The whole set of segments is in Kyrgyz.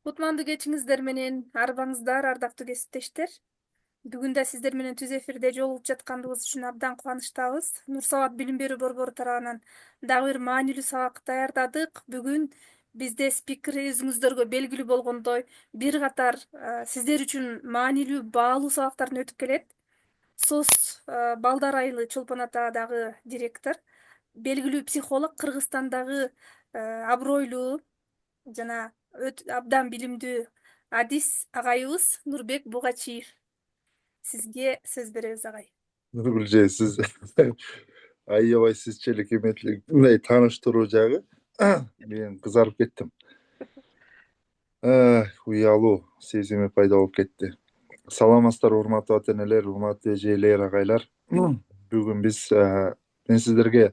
Кутмандуу кечиңиздер менен арбаңыздар, ардактуу кесиптештер. Бүгүн да сиздер менен түз эфирде жолугуп жатканыбыз үчүн абдан кубанычтабыз. Нур Сабат билим берүү борбору тарабынан дагы бир маанилүү сабак даярдадык. Бүгүн бизде спикер өзүңүздөргө белгилүү болгондой бир катар сиздер үчүн маанилүү, баалуу сабактардан өтүп келет. СОС Балдар Айылы Чолпон ата дагы директор, белгилүү психолог, Кыргызстандагы абройлуу жана абдан билимдүү адис агайыбыз Нурбек Бугачиев. Сизге сөз беребиз, агай. Нургүлже, сиз аябай сизчелик эметилик мындай тааныштыруу жагы мен кызарып кеттим. Уялуу сезими пайда болуп кетти. Саламатсыздар, урматтуу ата энелер, урматтуу эжелер, агайлар. Бүгүн биз мен сиздерге,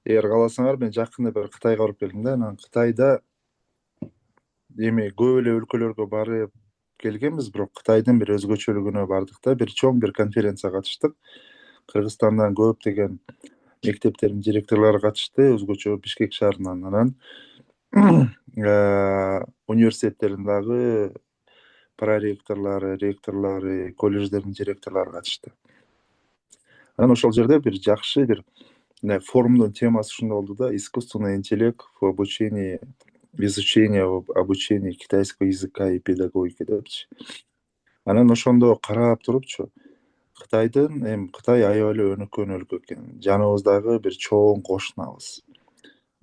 эгер кааласаңар, мен жакында бир Кытайга барып келдим да. Анан Кытайда эми көп эле өлкөлөргө барып келгенбиз, бирок Кытайдын бир өзгөчөлүгүнө бардык да. Бир чоң бир конференцияга катыштык. Кыргызстандан көптөгөн мектептердин директорлору катышты, өзгөчө Бишкек шаарынан. Анан университеттердин дагы проректорлору, ректорлору, колледждердин директорлору катышты. Анан ошол жерде бир жакшы бир форумдун темасы ушундай болду да: искусственный интеллект в обучении, изучение, обучение китайского языка и педагогики депчи. Анан ошондо карап турупчу, Кытайдын, эми Кытай аябай эле өнүккөн өлкө экен. Жаныбыз дагы бир чоң кошунабыз.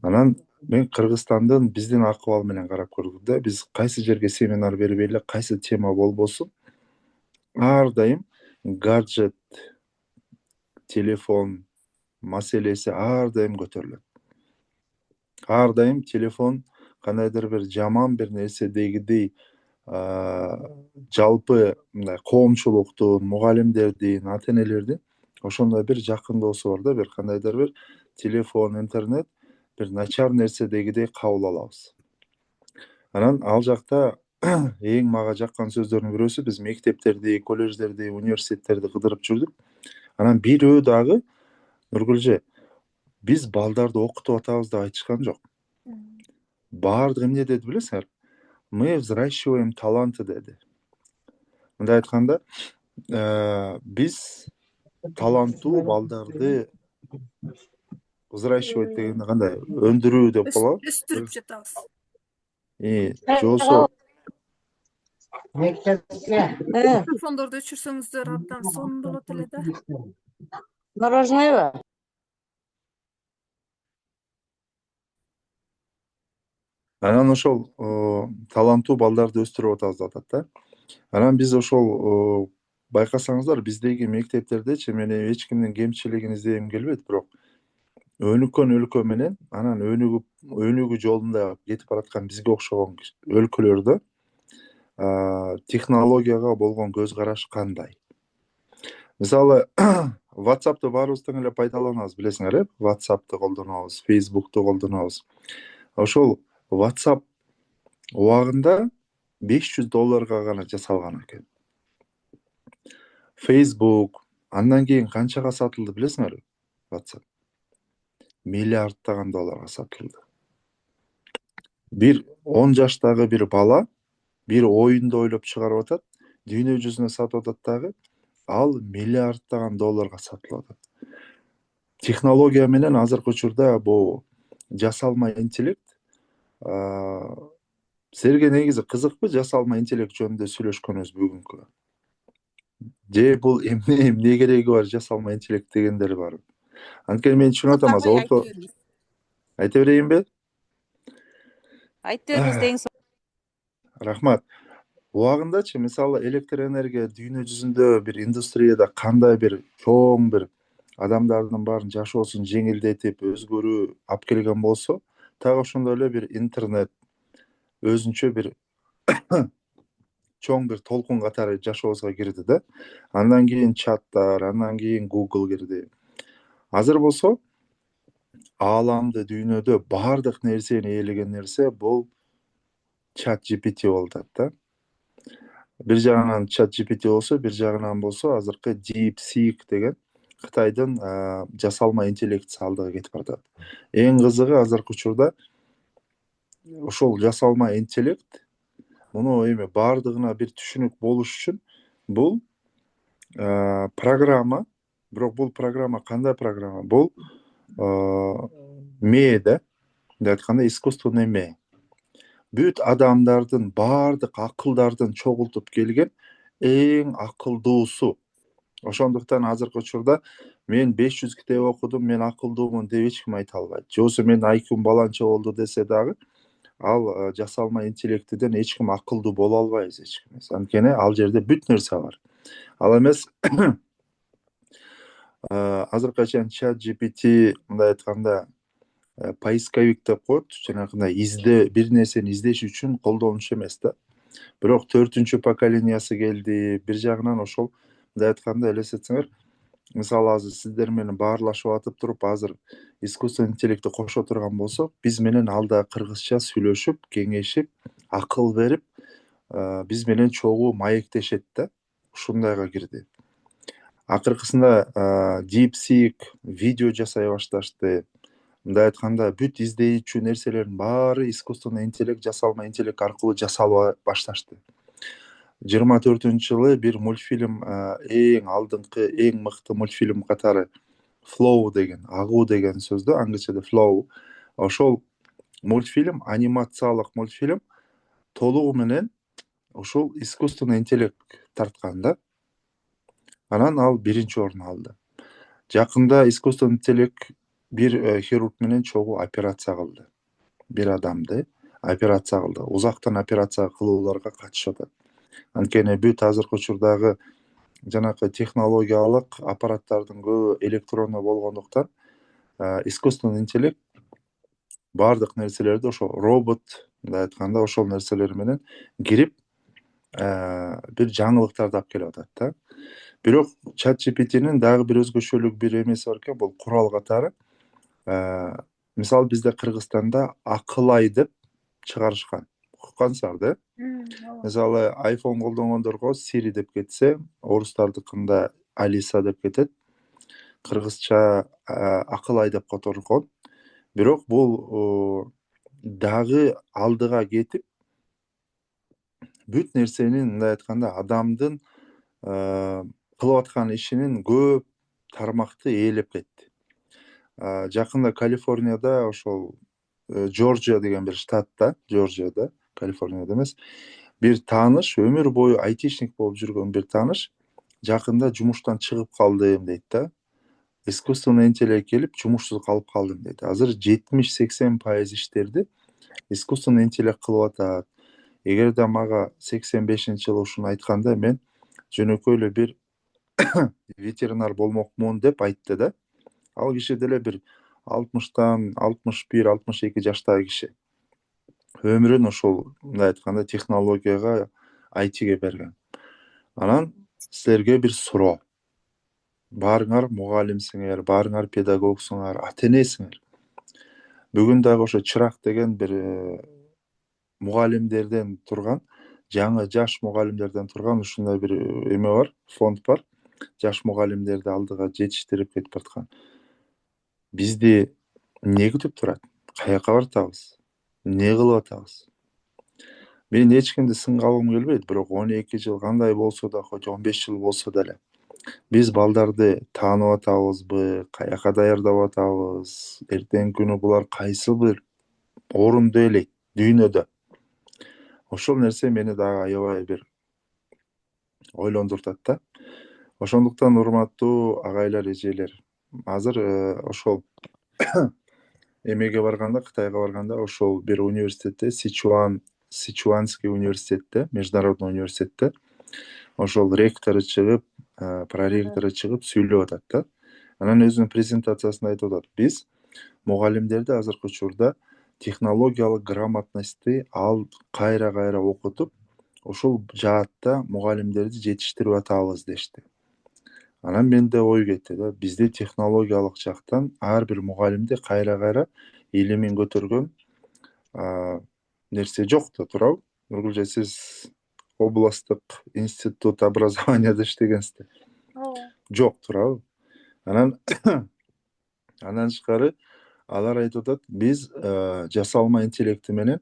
Анан мен Кыргызстандын биздин акыбал менен карап көрдүм да. Биз кайсы жерге семинар бербей эле, кайсы тема болбосун, ар дайым гаджет, телефон маселеси ар дайым көтөрүлөт. Ар дайым телефон кандайдыр бир жаман бир нерседегидей жалпы мындай коомчулуктун, мугалимдердин, ата энелердин ошондой бир жакындоосу бар да. Бир кандайдыр бир телефон, интернет бир начар нерседегидей кабыл алабыз. Анан ал жакта эң мага жаккан сөздөрдүн бирөөсү, биз мектептерди, колледждерди, университеттерди кыдырып жүрдүк. Анан бирөө дагы, Нургүлже, биз балдарды окутуп атабыз деп айтышкан жок. Баардыгы эмне деди билесиңер? Мы взращиваем таланты деди. Мындай айтканда, биз таланттуу балдарды взращивать дегенде кандай? Өндүрүү деп болобу? Өстүрүп жатабыз. Жосо Микрофондорду өчүрсөңүздөр абдан сонун болот эле да. Мороженое? анан ошол таланттуу балдарды өстүрүп атабыз деп атат да. Анан биз ошол байкасаңыздар, биздеги мектептердечи мен эч кимдин кемчилигин издегим келбейт, бирок өнүккөн өлкө менен анан өнүгүү жолунда кетип бараткан бизге окшогон өлкөлөрдө технологияга болгон көз караш кандай? Мисалы, WhatsApp'ты баарыбыз тең эле пайдаланабыз, билесиңер, WhatsApp'ты колдонобуз, Facebook'ты колдонобуз. Ошол WhatsApp убагында $500 гана жасалган экен. Facebook андан кийин канчага сатылды билесиңерби? WhatsApp $1 миллиард сатылды. Бир 10 жаштагы бир бала бир оюнду ойлоп чыгарып атат, дүйнө жүзүнө сатып атат дагы, ал $1 миллиард сатылып атат. Технология менен азыркы учурда бул жасалма интеллект, силерге негизи кызыкпы жасалма интеллект жөнүндө сүйлөшкөнүбүз бүгүнкү? Же бул эмне кереги бар жасалма интеллект дегендер бар? Анткени мен түшүнүп атам, азыр айта берейинби? Айтты бериңиз дең. Рахмат. Убагындачы, мисалы, электр энергия дүйнө жүзүндө бир индустрияда кандай бир чоң бир адамдардын баарын жашоосун жеңилдетип, өзгөрүү алып келген болсо, так ошондой эле бир интернет өзүнчө бир чоң бир толкун катары жашообузга кирди да. Андан кийин чаттар, андан кийин Google кирди. Азыр болсо ааламды, дүйнөдө баардык нерсени ээлеген нерсе бул ChatGPT болуп атат да. Бир жагынан ChatGPT болсо, бир жагынан болсо азыркы DeepSeek деген Кытайдын жасалма интеллектisi алдыга кетип баратат. Эң кызыгы азыркы учурда ошол жасалма интеллект муну эми баардыгына бир түшүнүк болуш үчүн бул программа, бирок бул программа кандай программа? Бул мээ да, мындай айтканда искусственный мээ. Бүт адамдардын, баардык акылдардын чогултуп келген эң акылдуусу. Ошондуктан азыркы учурда мен 500 китеп окудум, мен акылдуумун деп эч ким айта албайт. Же болбосо менин IQ'м баланча болду десе дагы, ал жасалма интеллектиден эч ким акылдуу боло албайбыз, эч ким. Анткени ал жерде бүт нерсе бар. Ал эмес азыркыга чейин чат GPT мындай айтканда поисковик деп коет, жанагындай бир нерсени издеш үчүн колдонуш эмес да. Бирок 4-поколениясы келди. Бир жагынан ошол мындай айтканда элестетсеңер, мисалы азыр сиздер менен баарлашып атып туруп, азыр искусственный интеллектти кошо турган болсок, биз менен алда кыргызча сүйлөшүп, кеңешип, акыл берип, биз менен чогуу маектешет да. Ушундайга кирди. Акыркысында DeepSeek видео жасай башташты. Мындай айтканда, бүт издейчү нерселердин баары искусственный интеллект, жасалма интеллект аркылуу жасала башташты. 24-жылы бир мультфильм, эң алдыңкы, эң мыкты мультфильм катары Flow деген, агуу деген сөздү, англисчеде Flow. Ошол мультфильм, анимациялык мультфильм толугу менен ушул искусственный интеллект тарткан да. Анан ал биринчи орун алды. Жакында искусственный интеллект бир хирург менен чогуу операция кылды. Бир адамды операция кылды. Узактан операция кылууларга катышып атат. Анткени бүт азыркы учурдагы жанакы технологиялык аппараттардын көбү электронный болгондуктан, искусственный интеллект баардык нерселерди ошо робот, мындай айтканда, ошол нерселер менен кирип, бир жаңылыктарды алып келип атат да. Бирок чат GPT'нин дагы бир өзгөчөлүк бир эмеси бар экен, бул курал катары. Мисалы бизде Кыргызстанда Акылай деп чыгарышкан. Уккансыңар да? ооба. Мисалы iPhone колдонгондорго Siri деп кетсе, орустардыкында Алиса деп кетет. Кыргызча Акылай деп которгон. Бирок бул дагы алдыга кетип, бүт нерсенин, мындай айтканда, адамдын кылып аткан ишинин көп тармакты ээлеп кетти. Жакында Калифорнияда, ошол Джорджия деген бир штатта, Джорджияда, Калифорнияда эмес, бир тааныш, өмүр бою айтишник болуп жүргөн бир тааныш жакында жумуштан чыгып калдым дейт да. Искусственный интеллект келип, жумушсуз калып калдым дейт. Азыр 70-80% иштерди искусственный интеллект кылып атат. Эгерде мага 85-жылы ушуну айтканда, мен жөнөкөй эле бир ветеринар болмокмун деп айтты да. Ал киши деле бир 60-тан 61-62 жаштагы киши. Өмүрүн ошол, мындай айтканда, технологияга, ITге берген. Анан силерге бир суроо. Баарыңар мугалимсиңер, баарыңар педагогсуңар, ата-энесиңер. Бүгүн дагы ошо Чырак деген бир мугалимдерден турган, жаңы жаш мугалимдерден турган ушундай бир эме бар, фонд бар. Жаш мугалимдерди алдыга жетиштирип кетип бараткан. Бизди эмне күтүп турат? Каяка баратабыз? Эмне кылып атабыз? Мен эч кимди сынга алгым келбейт, бирок 12 жыл кандай болсо да, хоть 15 жыл болсо деле, биз балдарды таанып атабызбы, каяка даярдап атабыз, эртеңки күнү булар кайсы бир орунду ээлейт дүйнөдө? Ошол нерсе мени дагы аябай бир ойлондуртат да. Ошондуктан, урматтуу агайлар, эжелер, азыр ошол эмеге барганда, Кытайга барганда, ошол бир университетте, Сичуанский университетте, международный университетте, ошол ректору чыгып, проректору чыгып сүйлөп атат да. Анан өзүнүн презентациясында айтып атат: биз мугалимдерди азыркы учурда технологиялык грамотностьти кайра окутуп, ошол жаатта мугалимдерди жетиштирип атабыз дешти. Анан менде ой кетти да, бизде технологиялык жактан ар бир мугалимде кайра илимин көтөргөн нерсе жок да, туурабы? Нургүлжа, сиз областтык институт образованияда иштегенсиз. Ооба. Жок, туурабы? Анан андан тышкары алар айтып атат, биз жасалма интеллекти менен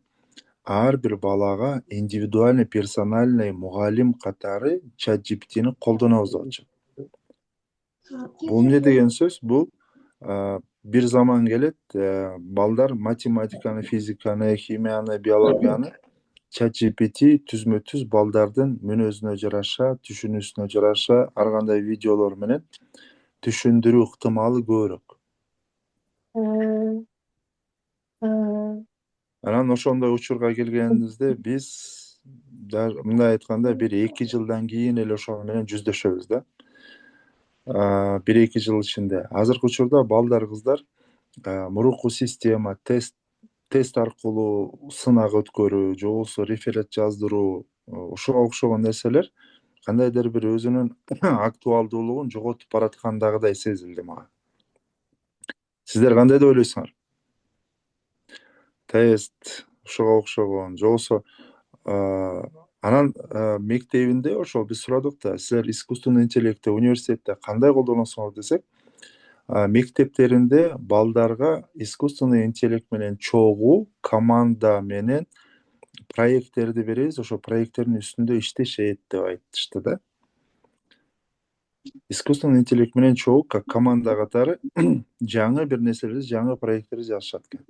ар бир балага индивидуальный персональный мугалим катары ChatGPT'ни колдонобуз деп атышат. Бул эмне деген сөз? Бул бир заман келет, балдар математиканы, физиканы, химияны, биологияны ChatGPT түзмө түз балдардын мүнөзүнө жараша, түшүнүүсүнө жараша ар кандай видеолор менен түшүндүрүү ыктымалы көбүрөөк. Анан ошондой учурга келгенибизде биз мындай айтканда бир 2 жылдан кийин эле ошол менен жүздөшөбүз да. 1-2 жыл ичинде. Азыркы учурда балдар, кыздар мурунку система тест аркылуу сынак өткөрүү же болбосо реферат жаздыруу, ошого окшогон нерселер кандайдыр бир өзүнүн актуалдуулугун жоготуп бараткандагыдай сезилди мага. Сиздер кандай деп ойлойсуңар? Тест ошого окшогон же болбосо анан мектебинде ошол биз сурадык да, силер искусственный интеллектти университетте кандай колдоносуңар десек, мектептеринде балдарга искусственный интеллект менен чогуу команда менен проекттерди беребиз, ошо проекттердин үстүндө иштешет деп айтышты да. Искусственный интеллект менен чогуу как команда катары жаңы бир нерселерди, жаңы проекттерди жазышат экен.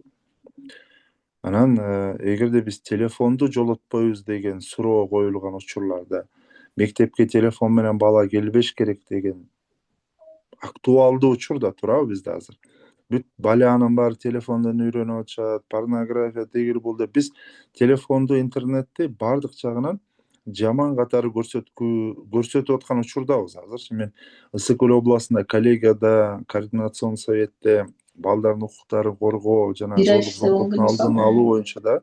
Анан эгерде биз телефонду жолотпойбуз деген суроо коюлган учурларда мектепке телефон менен бала келбеш керек деген актуалдуу учур да турабы бизде азыр. Бүт балянын баары телефондон үйрөнүп атышат, порнография тегил бул деп. Биз телефонду, интернетти бардык жагынан жаман катары көрсөтүп аткан учурдабыз азырчы. Мен Ысык Көл областында коллегияда, координационный советте балдардын укуктарын коргоо жана зорлук зомбулуктун алдын алуу боюнча да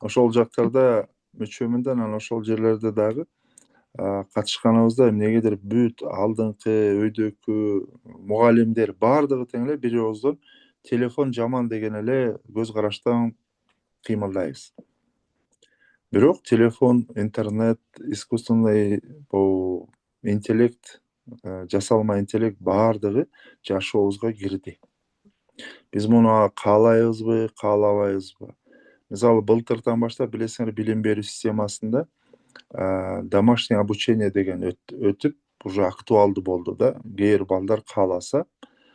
ошол жактарда мүчөмүн да, анан ошол жерлерде дагы катышканыбызда эмнегедир бүт алдыңкы өйдөкү мугалимдер баардыгы тең эле бир ооздон телефон жаман деген эле көз караштан кыймылдайбыз. Бирок телефон, интернет, искусственный интеллект, жасалма интеллект баардыгы жашообузга кирди. Биз муну каалайбызбы, каалабайбызбы? Мисалы, былтырдан баштап билесиңер, билим берүү системасында домашний обучение деген өтүп, уже актуалдуу болду да. Кээ бир балдар кааласа,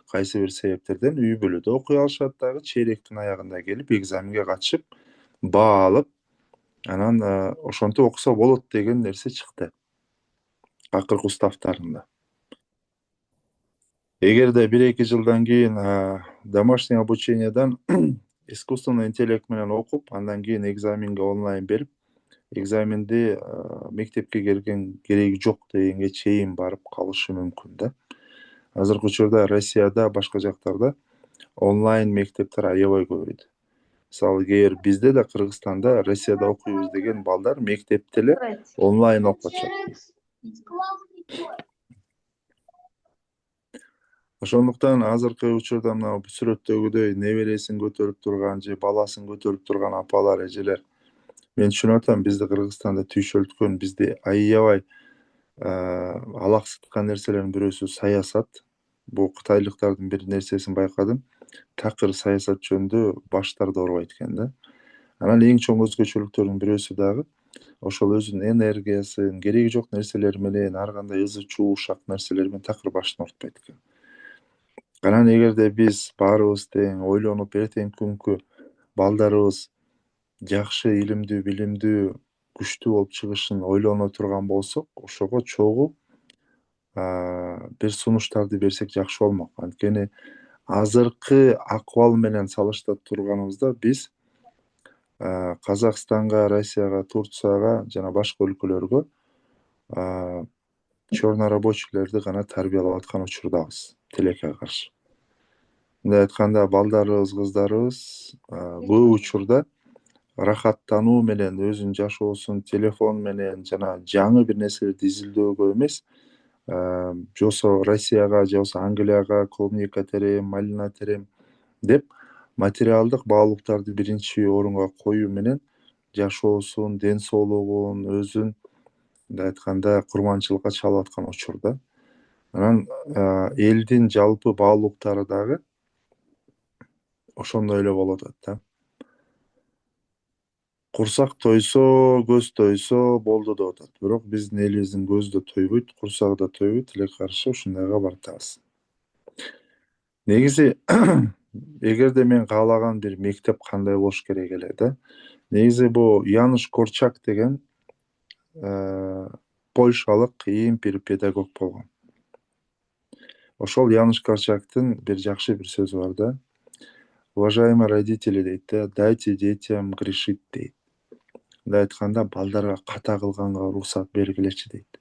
кайсы бир себептерден үй бүлөдө окуй алышат дагы, чейректин аягында келип экзаменге катышып, баа алып, анан ошентип окуса болот деген нерсе чыкты акыркы уставтарында. Эгерде 1-2 жылдан кийин домашний обучениедан искусственный интеллект менен окуп, андан кийин экзаменге онлайн берип, экзаменди мектепке келген кереги жок дегенге чейин барып калышы мүмкүн да. Азыркы учурда Россияда, башка жактарда онлайн мектептер аябай көбөйдү. Мисалы, кээ бир бизде да Кыргызстанда, Россияда окуйбуз деген балдар мектепте эле онлайн окуп атышат. Ошондуктан азыркы учурда мына сүрөттөгүдөй небересин көтөрүп турган же баласын көтөрүп турган апалар, эжелер, мен түшүнүп атам, бизди Кыргызстанда түйшөлткөн, бизди аябай алаксыткан нерселердин бирөөсү саясат. Бул кытайлыктардын бир нерсесин байкадым. Такыр саясат жөнүндө баштарды оорубайт экен да. Анан эң чоң өзгөчөлүктөрдүн бирөөсү дагы ошол өзүнүн энергиясын, кереги жок нерселер менен, ар кандай ызы чуу, ушак нерселер менен такыр башын оорутпайт экен. Анан эгерде биз баарыбыз тең ойлонуп, эртеңки күnkү балдарыбыз жакшы, илимдүү, билимдүү, күчтүү болуп чыгышын ойлоно турган болсок, ошого чогуу бир сунуштарды берсек жакшы болмок. Анткени азыркы акыбал менен салыштырып турганыбызда биз Казакстанга, Россияга, Турцияга жана башка өлкөлөргө черный рабочийлерди гана тарбиялап аткан учурдабыз тилекке каршы. Мындай айтканда, балдарыбыз, кыздарыбыз көп учурда рахаттануу менен, өзүнүн жашоосун телефон менен жана жаңы бир нерселерди изилдөөгө эмес, же болбосо Россияга, же болбосо Англияга клубника терем, малина терем деп материалдык баалуулуктарды биринчи орунга коюу менен жашоосун, ден соолугун, өзүн мындай айтканда курманчылыкка чалып аткан учур да. Анан элдин жалпы баалуулуктары дагы ошондой эле болуп атат да. Курсак тойсо, көз тойсо болду деп атат. Бирок биздин элибиздин көзү да тойбойт, курсагы да тойбойт, тилекке каршы ушундайга баратабыз. Негизи эгерде мен каалаган бир мектеп кандай болуш керек эле да. Негизи бул Януш Корчак деген польшалык эң бир педагог болгон. Ошол Януш Корчактын бир жакшы бир сөзү бар да. Уважаемые родители дейт да, дайте детям грешить дейт. Мындай айтканда, балдарга ката кылганга уруксат бергилечи дейт.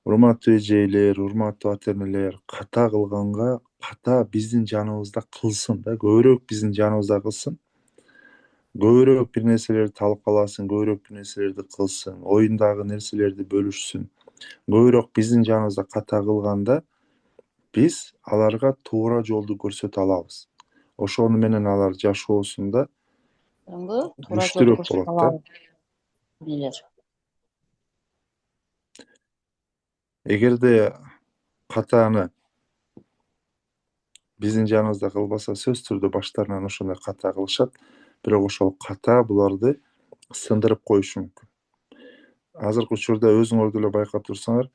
Урматтуу эжейлер, урматтуу ата энелер, ката кылганга ката биздин жаныбызда кылсын да, көбүрөөк биздин жаныбызда кылсын. Көбүрөөк бир нерселерди талкаласын, көбүрөөк бир нерселерди кылсын, оюндагы нерселерди бөлүшсүн. Көбүрөөк биздин жаныбызда ката кылганда биз аларга туура жолду көрсөтө алабыз. Ошону менен алар жашоосунда туура жолду күчтүүрөөк көрсөтө болот да. алабыз. Эгерде катаны биздин жаныбызда кылбаса, сөзсүз түрдө баштарынан ошондой ката кылышат, бирок ошол ката буларды сындырып коюшу мүмкүн. Азыркы учурда өзүңөр деле байкап турсаңар,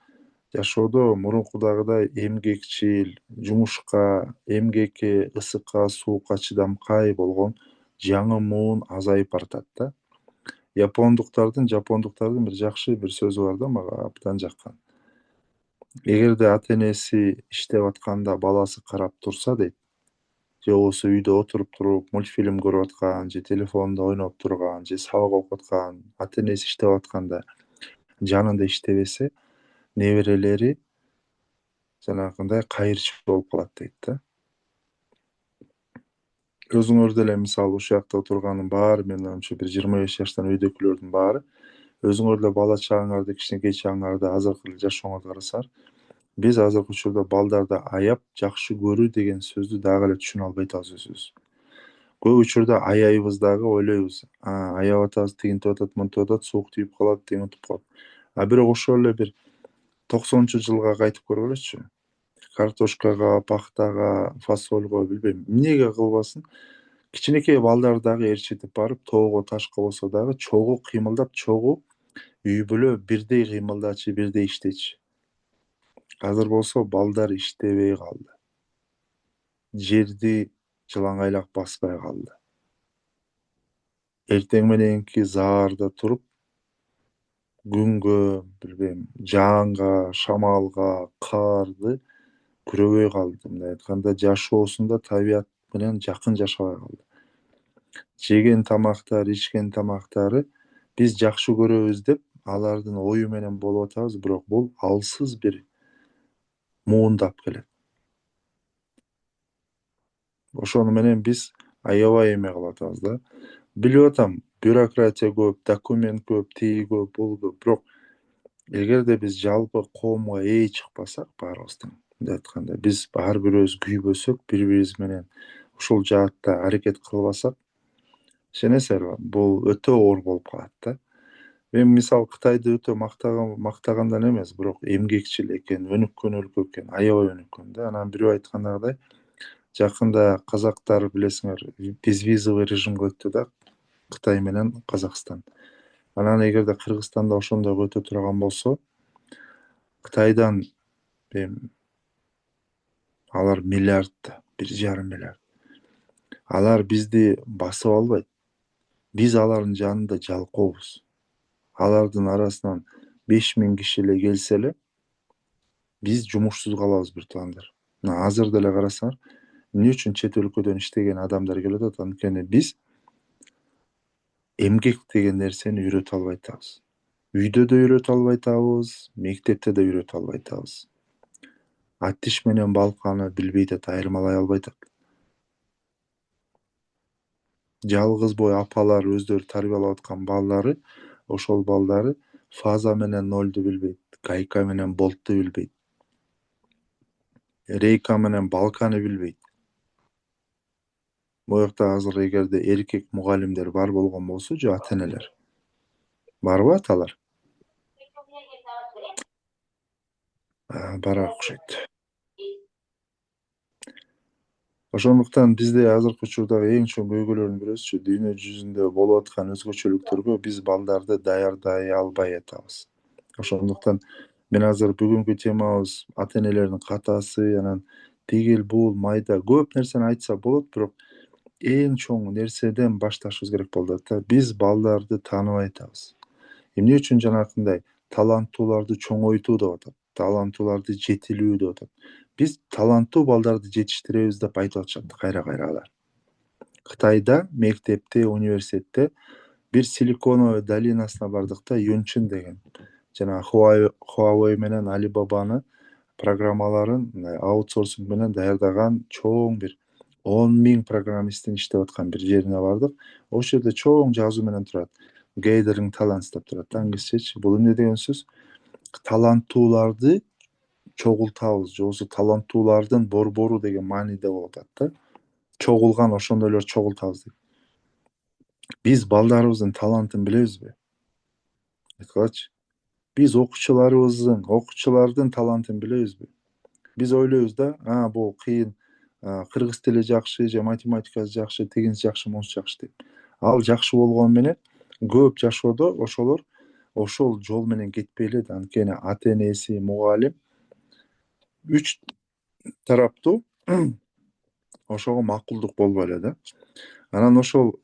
жашоодо мурункудагыдай эмгекчил, жумушка, эмгекке, ысыкка, суукка чыдамкай болгон жаңы муун азайып баратат да. Жапондуктардын бир жакшы бир сөзү бар да, мага абдан жаккан. Эгерде ата энеси иштеп атканда баласы карап турса дейт, же болбосо үйдө отуруп туруп мультфильм көрүп аткан, же телефонунда ойноп турган, же сабак окуп аткан, ата энеси иштеп атканда жанында иштебесе, неберелери жанагындай кайырчы болуп калат дейт да. Өзүңөр деле мисалы ушул жакта отургандын баары, менин оюмча бир 25 жаштан өйдөкүлөрдүн баары, өзүңөр деле бала чагыңарды, кичинекей чагыңарды, азыркы эле жашооңорду карасаңар, биз азыркы учурда балдарды аяп жакшы көрүү деген сөздү дагы эле түшүнө албай атабыз өзүбүз. Көп учурда аяйбыз дагы, ойлойбуз. Аяп атабыз, тигинтип атат, монтип атат, суук тийип калат, деген утуп калат. Бирок ошол эле бир 90-жылга кайтып көргүлөчү. Картошкага, пахтага, фасольго, билбейм, эмнеге кылбасын, кичинекей балдар дагы ээрчитип барып, тоого, ташка болсо дагы чогуу кыймылдап, чогуу үй бүлө бирдей кыймылдачы, бирдей иштечи. Азыр болсо балдар иштебей калды. Жерди жылаңайлак баспай калды. Эртең мененки заарда туруп, күнгө, билбейм, жаанга, шамалга, карды күрөбөй калды. Мындай айтканда, жашоосунда табият менен жакын жашабай калды. Жеген тамактары, ичкен тамактары биз жакшы көрөбүз деп, алардын ою менен болуп атабыз, бирок бул алсыз бир муундап келет. Ошону менен биз аябай эме кылып атабыз да. Билип атам, бюрократия көп, документ көп, тиги көп, бул көп, бирок эгерде биз жалпы коомго ээ чыкпасак баарыбыздан, мындай айтканда, биз ар бирөөбүз күйбөсөк, бири бирибиз менен ушул жаатта аракет кылбасак, ишенесиңерби, бул өтө оор болуп калат да. Мен мисалы Кытайды өтө мактагандан эмес, бирок эмгекчил экен, өнүккөн өлкө экен, аябай өнүккөн да. Анан бирөө айткандагыдай, жакында казактар билесиңер, безвизовый режимге өттү да, Кытай менен Казакстан. Анан эгерде Кыргызстанда ошондойго өтө турган болсо, Кытайдан алар миллиардта, 1,5 миллиард. Алар бизди басып албайт. Биз алардын жанында жалкообуз. Алардын арасынан 5000 киши эле келсе эле, биз жумушсуз калабыз, бир туугандар. Мына азыр деле карасаңар, эмне үчүн чет өлкөдөн иштеген адамдар келип атат? Анткени биз эмгек деген нерсени үйрөтө албай атабыз. Үйдө да үйрөтө албай атабыз, мектепте да үйрөтө албай атабыз. Аттиш менен балканы билбей атат, айырмалай албай атат. Жалгыз бой апалар өздөрү тарбиялап аткан балдары, ошол балдары фаза менен нольду билбейт, гайка менен болтту билбейт, рейка менен балканы билбейт. Бул жакта азыр эгерде эркек мугалимдер бар болгон болсо, же ата энелер барбы аталар? Барак окшойт. Ошондуктан бизде азыркы учурдагы эң чоң көйгөйлөрдүн бирөөсү дүйнө жүзүндө болуп аткан өзгөчөлүктөргө биз балдарды даярдай албай атабыз. Ошондуктан мен азыр бүгүнкү темабыз ата энелердин катасы, анан тигил бул майда көп нерсени айтса болот, бирок эң чоң нерседен башташыбыз керек болуп атат да. Биз балдарды тааныбай атабыз. Эмне үчүн жанакындай таланттууларды чоңойтуу деп атат, таланттууларды жетилүү деп атат. Биз таланттуу балдарды жетиштиребиз деп айтып атышат кайра-кайра. Кытайда мектепте, университетте бир силиконовый долинасына бардык да, Юнчын деген. Жана Huawei менен Alibaba'ны программаларын аутсорсинг менен даярдаган чоң бир 10.000 программисттин иштеп аткан бир жерине бардык. Ошол жерде чоң жазуу менен турат. Gathering talents деп турат. Англисчечи бул эмне деген сөз? Таланттууларды чогултабыз, же болбосо таланттуулардын борбору деген мааниде болуп атат да. Чогулган ошондойлор чогултабыз деп. Биз балдарыбыздын талантын билебизби? Айткылачы. Биз окуучулардын талантын билебизби? Биз ойлойбуз да, бул кыйын, кыргыз тили жакшы, же математикасы жакшы, тигинси жакшы, монусу жакшы деп. Ал жакшы болгону менен көп жашоодо ошолор ошол жол менен кетпей элек, анткени ата энеси, мугалим үч тараптуу ошого макулдук болбой эле да. Анан ошол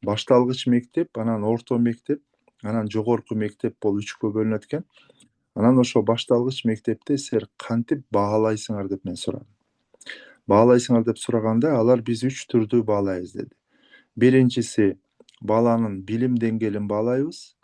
башталгыч мектеп, анан орто мектеп, анан жогорку мектеп болуп үчкө бөлүнөт экен. Анан ошо башталгыч мектепте силер кантип баалайсыңар деп мен сурадым. Баалайсыңар деп сураганда алар биз 3 түрдүү баалайбыз деди. Биринчиси баланын билим деңгээлин баалайбыз.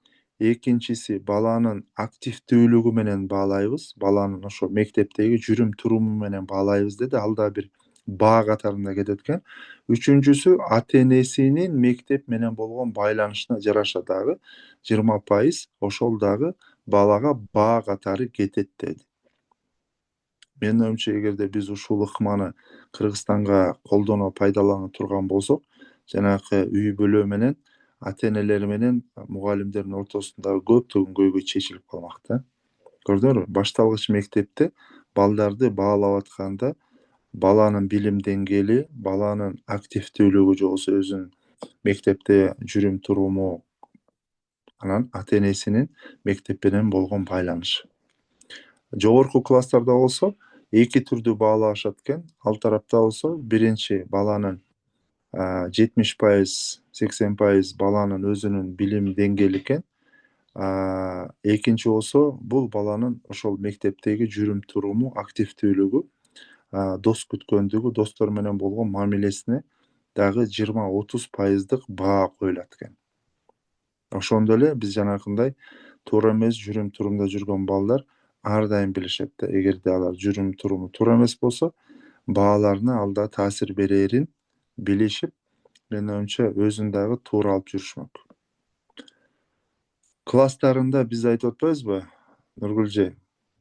Экинчиси баланын активдүүлүгү менен баалайбыз. Баланын ошо мектептеги жүрүм туруму менен баалайбыз деди. Ал да бир баа катарында кетет экен. Үчүнчүсү ата энесинин мектеп менен болгон байланышына жараша дагы 20% ошол дагы балага баа катары кетет деди. Менин оюмча, эгерде биз ушул ыкманы Кыргызстанга колдоно пайдалана турган болсок, жанакы үй бүлө менен ата энелер менен мугалимдердин ортосундагы көптөгөн көйгөй чечилип калмак да. Көрдүңөрбү? Башталгыч мектепте балдарды баалап атканда баланын билим деңгээли, баланын активдүүлүгү, же болбосо өзүнүн мектепте жүрүм туруму, анан ата энесинин мектеп менен болгон байланышы. Жогорку класстарда болсо эки түрдүү баалашат экен. Ал тарапта болсо биринчи баланын 70%, 80% баланын өзүнүн билим деңгээли экен. Экинчи болсо бул баланын ошол мектептеги жүрүм туруму, активдүүлүгү, дос күткөндүгү, достор менен болгон мамилесине дагы 20-30% баа коюлат экен. Ошондо эле биз жанакындай туура эмес жүрүм турумда жүргөн балдар ар дайым билишет да. Эгерде алар жүрүм туруму туура эмес болсо, бааларына ал да таасир берерин билишип, менин оюмча өзүн дагы туура алып жүрүшмөк. Класстарында биз айтып атпайбызбы, Нургүлжей?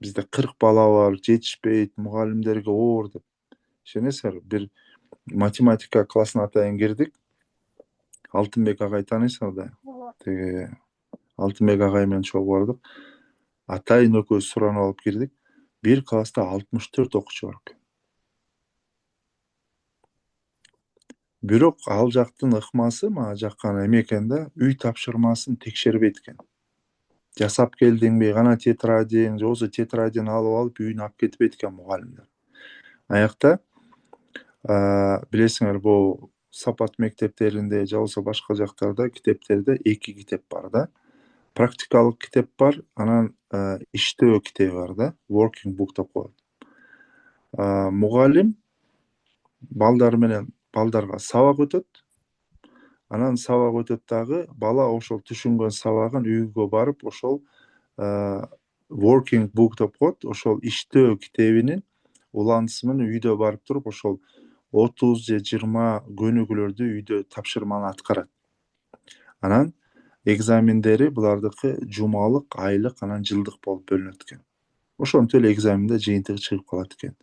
Бизде 40 бала бар, жетишпейт, мугалимдерге оор деп. Ишенесиңерби? Бир математика классына атайын кирдик. Алтынбек агай тааныйсыңар да? Теги Алтынбек агай менен чогуу бардык. Атайын экөөбүз суранып алып кирдик. Бир класста 64 окуучу бар экен. Бирок ал жактын ыкмасы мага жакканы эме экен да, үй тапшырмасын текшербейт экен. Жасап келдиңби, кана тетрадиң, же болбосо тетрадин алып үйүнө алып кетпейт экен мугалимдер. Аякта билесиңер, бул сапат мектептеринде же болбосо башка жактарда китептерде 2 китеп бар да. Практикалык китеп бар, анан иштөө китеби бар да, working book деп коет. Мугалим балдарга сабак өтөт. Анан сабак өтөт дагы, бала ошол түшүнгөн сабагын үйгө барып, ошол working book деп коет, ошол иштөө китебинин уландысы менен үйдө барып туруп, ошол 30 же 20 көнүгүүлөрдү үйдө тапшырманы аткарат. Анан экзамендери булардыкы жумалык, айлык, анан жылдык болуп бөлүнөт экен. Ошонтип эле экзаменде жыйынтыгы чыгып калат экен.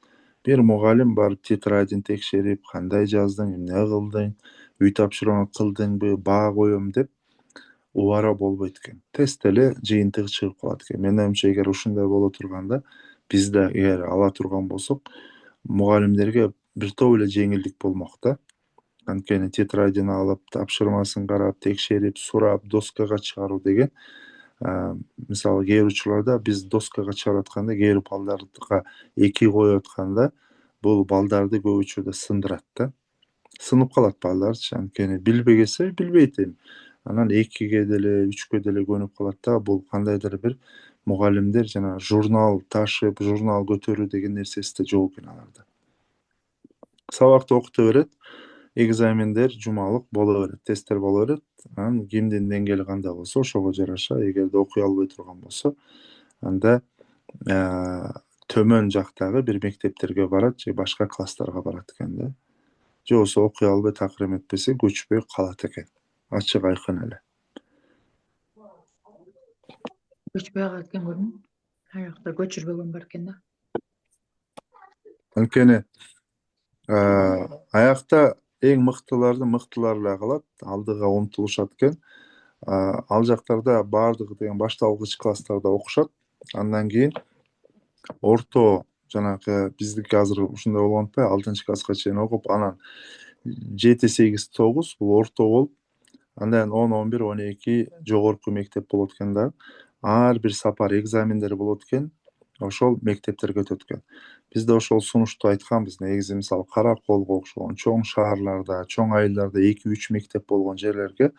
Бир мугалим барып тетрадин текшерип, кандай жаздың, эмне кылдың, үй тапшырманы кылдыңбы, баа коем деп убара болбойт экен. Тест эле жыйынтыгы чыгып калат экен. Менин оюмча, эгер ушундай боло турганда, биз да эгер ала турган болсок, мугалимдерге бир топ эле жеңилдик болмок да. Анткени тетрадин алып, тапшырмасын карап, текшерип, сурап, доскага чыгаруу деген мисалы кээ бир учурларда биз доскага чыгарып атканда, кээ бир балдарга 2 коюп атканда бул балдарды көп учурда сындырат да. Сынып калат балдарчы, анткени билбей келсе билбейт эми. Анан 2ге деле, 3кө деле көнүп калат да. Бул кандайдыр бир мугалимдер жана журнал ташып, журнал көтөрүү деген нерсеси да жок экен аларда. Сабакты окута берет, экзамендер жумалык боло берет, тесттер боло берет. Анан кимдин деңгээли кандай болсо ошого жараша, эгерде окуй албай турган болсо, анда төмөн жактагы бир мектептерге барат же башка класстарга барат экен да. Же болбосо окуй албай такыр эметпесе көчпөй калат экен. Ачык айкын эле. Көчпөй калат экен көрдүңбү? Аякта көчүрбөгөн бар экен да. Анткени аякта эң мыктыларды мыктылар эле калат, алдыга умтулушат экен. Ал жактарда баардыгы деген башталгыч класстарда окушат. Андан кийин орто жанагы биздики азыр ушундай болуп атпайбы, 6-класска чейин окуп, анан 7-8, 9 бул орто болуп, андан 10, 11, 12 жогорку мектеп болот экен да. Ар бир сапар экзамендер болот экен. Ошол мектептерге өтөт экен. Бизде ошол сунушту айтканбыз. Негизи мисалы Караколго окшогон чоң шаарларда, чоң айылдарда 2-3 мектеп болгон жерлерге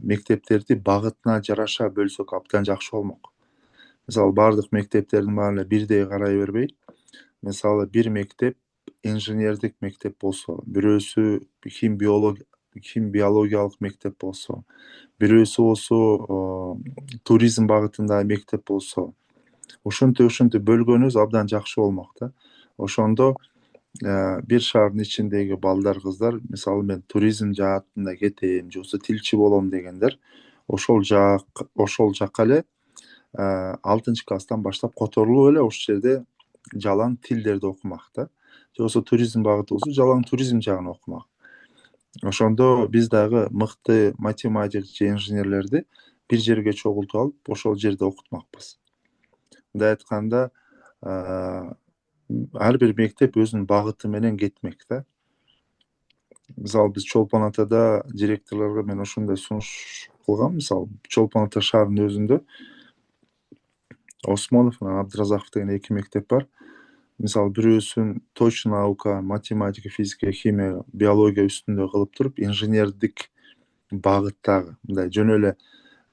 мектептерди багытына жараша бөлсөк абдан жакшы болмок. Мисалы бардык мектептердин баары эле бирдей карай бербей, мисалы бир мектеп инженердик мектеп болсо, бирөөсү хим биологиялык мектеп болсо, бирөөсү болсо туризм багытында мектеп болсо, ушинтип бөлгөнүбүз абдан жакшы болмок да. Ошондо бир шаардын ичиндеги балдар, кыздар, мисалы мен туризм жаатында кетем, же болбосо тилчи болом дегендер, ошол жакка эле 6-класстан баштап которулуп эле ошол жерде жалаң тилдерди окумак да. Же болбосо туризм багыты болсо жалаң туризм жагын окумак. Ошондо биз дагы мыкты математик же инженерлерди бир жерге чогултуп алып, ошол жерде окутмакпыз. Мындай айтканда, ар бир мектеп өзүнүн багыты менен кетмек да. Мисалы биз Чолпон Атада директорлорго мен ошондой сунуш кылгам. Мисалы Чолпон Ата шаарынын өзүндө Осмонов менен Абдыразаков деген 2 мектеп бар. Мисалы бирөөсүн точно наука, математика, физика, химия, биология үстүндө кылып туруп, инженердик багыттагы, мындай жөн эле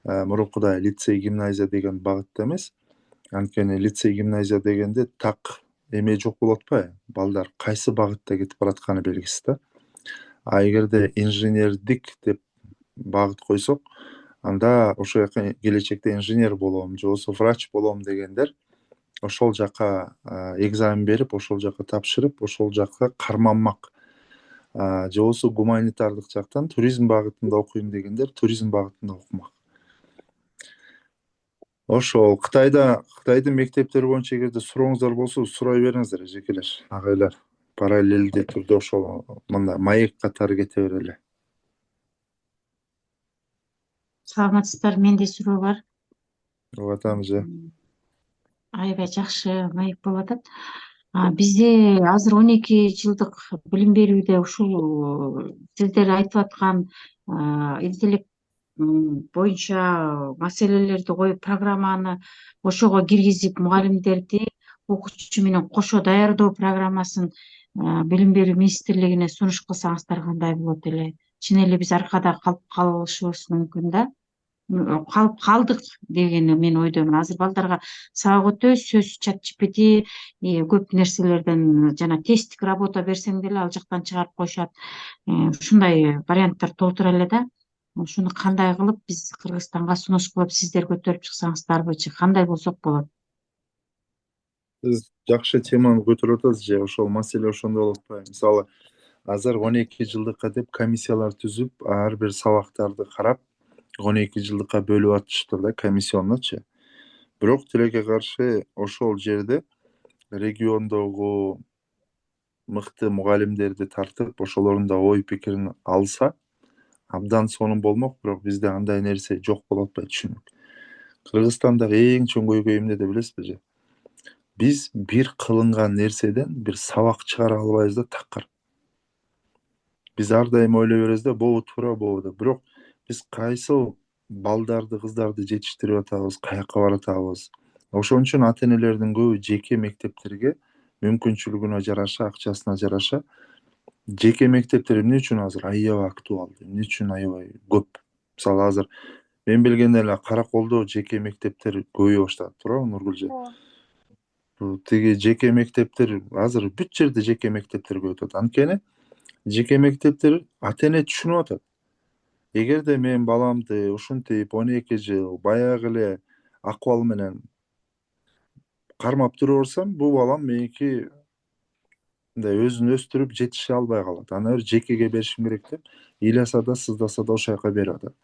мурункудай лицей, гимназия деген багытта эмес. Анткени лицей, гимназия дегенде так эме жок болуп атпайбы? Балдар кайсы багытта кетип баратканы белгисиз да. А эгерде инженердик деп багыт койсок, анда ошол жака келечекте инженер болом, же болбосо врач болом дегендер ошол жака экзамен берип, ошол жака тапшырып, ошол жака карманмак. Же болбосо гуманитардык жактан туризм багытында окуйм дегендер туризм багытында окумак. Ошол Кытайдын мектептери боюнча эгерде сурооңуздар болсо, сурай бериңиздер, эжекелер, агайлар. Параллелдүү түрдө ошол мындай маек катары кете берели. Саламатсыздар, менде суроо бар. Угуп атабыз. Аябай жакшы маек болуп атат. Бизде азыр 12 жылдык билим берүүдө ушул сиздер айтып аткан интеллект боюнча маселелерди коюп, программаны ошого киргизип, мугалимдерди окуучу менен кошо даярдоо программасын билим берүү министрлигине сунуш кылсаңыздар кандай болот эле? Чын эле биз аркада калып калышыбыз мүмкүн да. Калып калдык деген мен ойдомун. Азыр балдарга сабак өтөбүз, сөз ChatGPT көп нерселерден жана тесттик работа берсең деле ал жактан чыгарып коюшат. Ушундай варианттар толтура эле да. Ушуну кандай кылып биз Кыргызстанга сунуш кылып сиздер көтөрүп чыксаңыздарбычы, кандай болсок болот? Сиз жакшы теманы көтөрүп атасыз, же ошол маселе ошондой болуп атпайбы? Мисалы азыр 12 жылдыкка деп комиссиялар түзүп, ар бир сабактарды карап, 12 жылдыкка бөлүп атышты да, комиссионночу. Бирок тилекке каршы ошол жерде региондогу мыкты мугалимдерди тартып, ошолордун да ой пикирин алса, абдан сонун болмок, бирок бизде андай нерсе жок болуп атпайт, түшүнүк. Кыргызстандагы эң чоң көйгөй эмнеде билесизби же? Биз бир кылынган нерседен бир сабак чыгара албайбыз да такыр. Биз ар дайым ойлой беребиз да болбу туура болбу деп. Бирок биз кайсыл балдарды, кыздарды жетиштирип атабыз, каяка баратабыз. Ошон үчүн ата энелердин көбү жеке мектептерге мүмкүнчүлүгүнө жараша, акчасына жараша жеке мектептер эмне үчүн азыр аябай актуалдуу, эмне үчүн аябай көп. Мисалы азыр мен билгенден эле Караколдо жеке мектептер көбөйө баштады, туурабы Нургүлжан? ооба. Тиги жеке мектептер азыр бүт жерде жеке мектептер көбөйүп атат. Анткени жеке мектептер ата эне түшүнүп атат. Эгерде мен баламды ушинтип 12 жыл баягы эле акыбал менен кармап тура берсем, бул балам меники мындай өзүн өстүрүп жетише албай калат. Аны бир жекеге беришим керек деп ыйласа да сыздаса да ошол жака берип атат.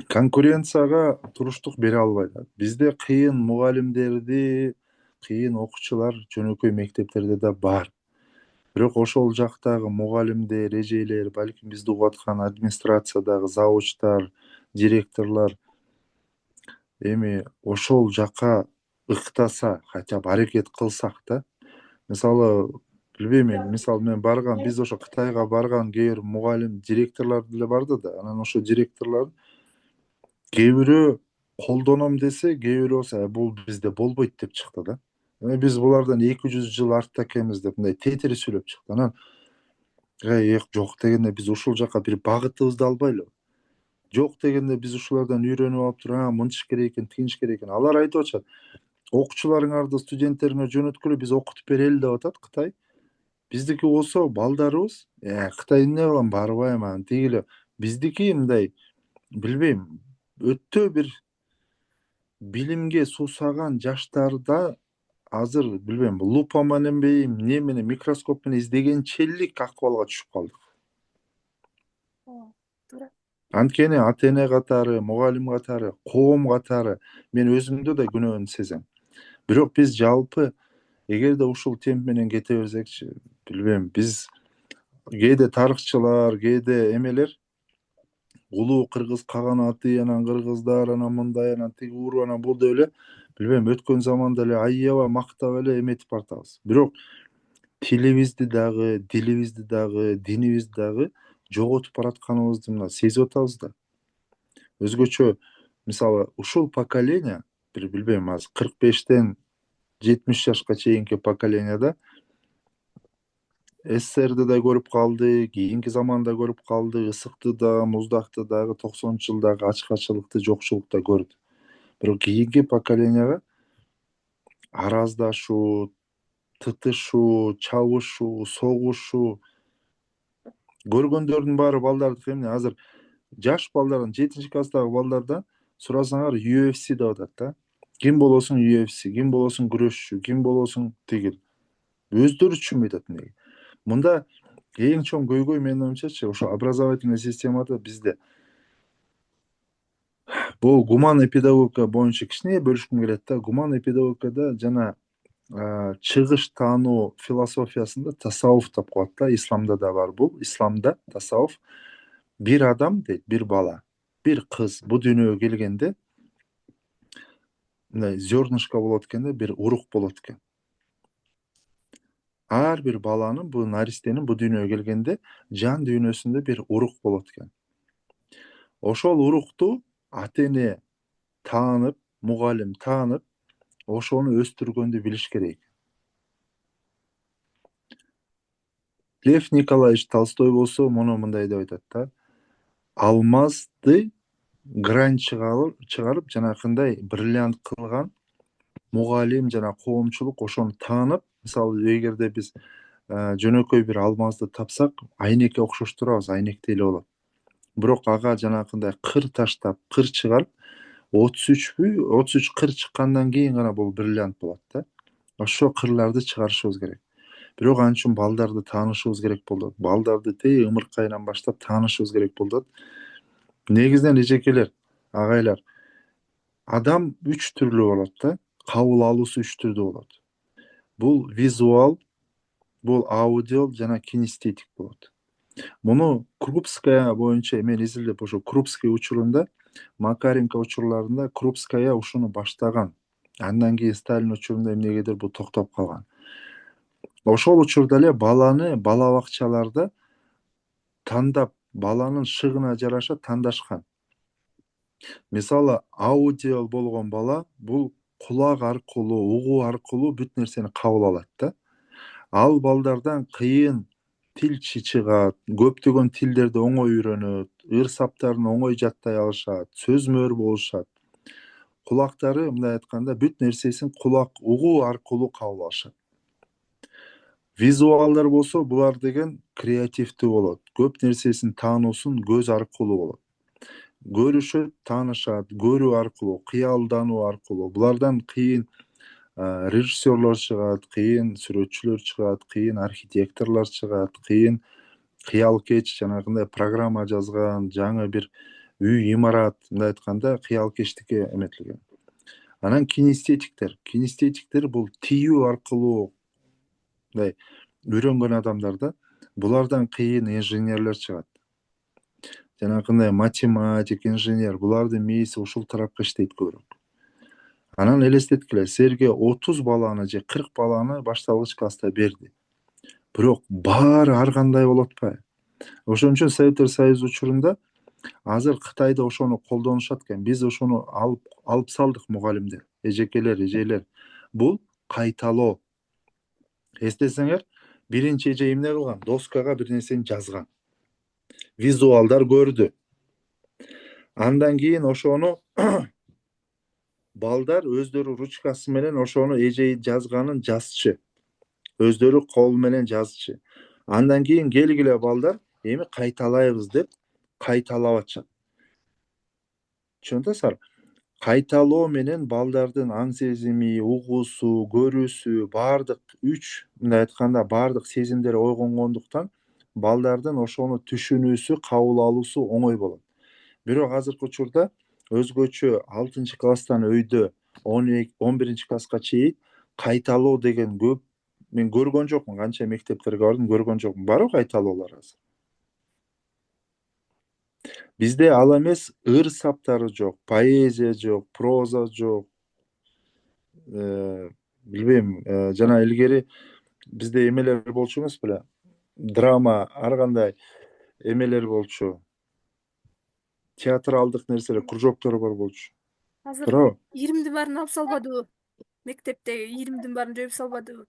Конкуренцияга туруштук бере албайт. Бизде кыйын мугалимдерди, кыйын окуучулар жөнөкөй мектептерде да бар. Бирок ошол жактагы мугалимдер, эжелер, балким бизди угуп аткан администрациядагы завучтар, директорлор эми ошол жака ыктаса, хотя бы аракет кылсак да. Мисалы, билбейм эми, мисалы мен барган, биз ошо Кытайга барган кээ бир мугалим директорлор деле барды да. Анан ошо директорлор кээ бирөө колдоном десе, кээ бирөө болсо бул бизде болбойт деп чыкты да. Биз булардан 200 жыл артта экенбиз деп мындай тетири сүйлөп чыкты. Анан жок дегенде биз ушул жака бир багытыбызды албайлыбы? Жок дегенде биз ушулардан үйрөнүп алып туруп, мынтыш керек экен, тигинтиш керек экен. Алар айтып атышат, окуучуларыңарды, студенттериңе жөнөткүлө, биз окутуп берели деп атат Кытай. Биздики болсо балдарыбыз, Кытай эмне кылам, барбайм анан тиги эле. Биздики мындай, билбейм, өтө бир билимге суусаган жаштарда азыр билбейм, лупа мененби, эмне менен, микроскоп менен издегенчелик акыбалга түшүп калдык. Ооба, туура. Анткени ата эне катары, мугалим катары, коом катары мен өзүмдө да күнөөнү сезем. Бирок биз жалпы эгерде ушул темп менен кете берсекчи, билбейм, биз кээде тарыхчылар, кээде эмелер улуу кыргыз каганаты, анан кыргыздар, анан мындай, анан тиги уру, анан бул деп эле, билбейм, өткөн заманда эле аябай мактап эле эметип баратабыз. Бирок тилибизди дагы, дилибизди дагы, динибизди дагы жоготуп баратканыбызды мына сезип атабыз да. Өзгөчө, мисалы, ушул поколение, бир билбейм, азыр 45тен 70 жашка чейинки поколениеда СССРди да көрүп калды, кийинки заманда көрүп калды, ысыкты да, муздакты дагы, 90 жылдагы ачкачылыкты, жокчулукту да көрдү. Бирок кийинки поколенияга араздашуу, тытышуу, чабышуу, согушуу көргөндөрдүн баары балдардыкы эмне? Азыр жаш балдардан, 7-класстагы балдардан сурасаңар UFC деп атат да. Ким болосуң UFC, ким болосуң күрөшчү, ким болосуң тигил. Өздөрү түшүнбөй атат эмнеге. Мында эң чоң көйгөй менин оюмчачы, ошо образовательный системада бизде бул гуманный педагогика боюнча кичине бөлүшкүм келет да. Гуманный педагогикада жана чыгыш таануу философиясында тасауф деп коет да. Исламда да бар бул. Исламда тасауф бир адам дейт, бир бала, бир кыз бул дүйнөгө келгенде мындай зернышко болот экен да, бир урук болот экен. Ар бир баланын, бул наристенин бул дүйнөгө келгенде жан дүйнөсүндө бир урук болот экен. Ошол урукту ата эне таанып, мугалим таанып, ошону өстүргөндү билиш керек. Лев Николаевич Толстой болсо муну мындай деп айтат да. Алмазды грань чыгарып, жанакындай бриллиант кылган мугалим жана коомчулук ошону таанып, мисалы, эгерде биз жөнөкөй бир алмазды тапсак, айнекке окшош турабыз, айнектей эле болот. Бирок ага жанакындай кыр таштап, кыр чыгарып, 33 кыр чыккандан кийин гана бул бриллиант болот да. Ошо кырларды чыгарышыбыз керек. Бирок ал үчүн балдарды таанышыбыз керек болот. Балдарды тээ ымыркайынан баштап таанышыбыз керек болот. Негизинен эжекелер, агайлар, адам 3 түрлүү болот да. Кабыл алуусу 3 түрдүү болот. Бул визуал, бул аудио жана кинестетик болот. Муну Крупская боюнча мен изилдеп, ошо Крупский учурунда, Макаренко учурларында Крупская ушуну баштаган. Андан кийин Сталин учурунда эмнегедир бул токтоп калган. Ошол учурда эле баланы бала бакчаларда тандап, баланын шыгына жараша тандашкан. Мисалы, аудиал болгон бала бул кулак аркылуу, угуу аркылуу бүт нерсени кабыл алат да. Ал балдардан кыйын тилчи чыгат, көптөгөн тилдерди оңой үйрөнөт, ыр саптарын оңой жаттай алышат, сөзмөр болушат. Кулактары, мындай айтканда, бүт нерсесин кулак угуу аркылуу кабыл алышат. Визуалдар болсо, булар деген креативдүү болот. Көп нерсесин таануусун көз аркылуу болот. Көрүшөт, таанышат, көрүү аркылуу, кыялдануу аркылуу. Булардан кыйын режиссерлор чыгат, кыйын сүрөтчүлөр чыгат, кыйын архитекторлор чыгат, кыйын кыялкеч, жанагындай программа жазган, жаңы бир үй, имарат, мындай айтканда, кыялкечтикке эметилген. Анан кинестетиктер бул тиүү аркылуу мындай үйрөнгөн адамдар да. Булардан кыйын инженерлер чыгат. Жанагындай математик, инженер, булардын мээси ушул тарапка иштейт көбүрөөк. Анан элестеткиле, силерге 30 баланы же 40 баланы башталгыч класста берди. Бирок баары ар кандай болуп атпайбы? Ошон үчүн Советтер Союзу учурунда азыр Кытайда ошону колдонушат экен. Биз ошону алып салдык мугалимдер, эжекелер, эжелер. Бул кайталоо. Эстесеңер, биринчи эже эмне кылган? Доскага бир нерсени жазган. Визуалдар көрдү. Андан кийин ошону балдар өздөрү ручкасы менен ошону эже жазганын жазчы. Өздөрү кол менен жазчы. Андан кийин келгиле балдар, эми кайталайбыз деп кайталап атышат. Түшүнөсүңөр? Кайталоо менен балдардын аң сезими, угуусу, көрүүсү, бардык 3, мындай айтканда, бардык сезимдери ойгонгондуктан балдардын ошону түшүнүүсү, кабыл алуусу оңой болот. Бирок азыркы учурда өзгөчө 6-класстан өйдө 11-класска чейин кайталоо деген көп. Мен көргөн жокмун, канча мектептерге бардым, көргөн жокмун. Барбы кайталоолор азыр? Бизде ал эмес, ыр саптары жок, поэзия жок, проза жок. Билбейм, жана илгери бизде эмелер болчу эмес беле? Драма, ар кандай эмелер болчу. Театралдык нерселер, кружоктор бар болчу. Азыр Туурабы? 20-дин баарын алып салбадыбы? Мектептеги 20-дин баарын жоюп салбадыбы?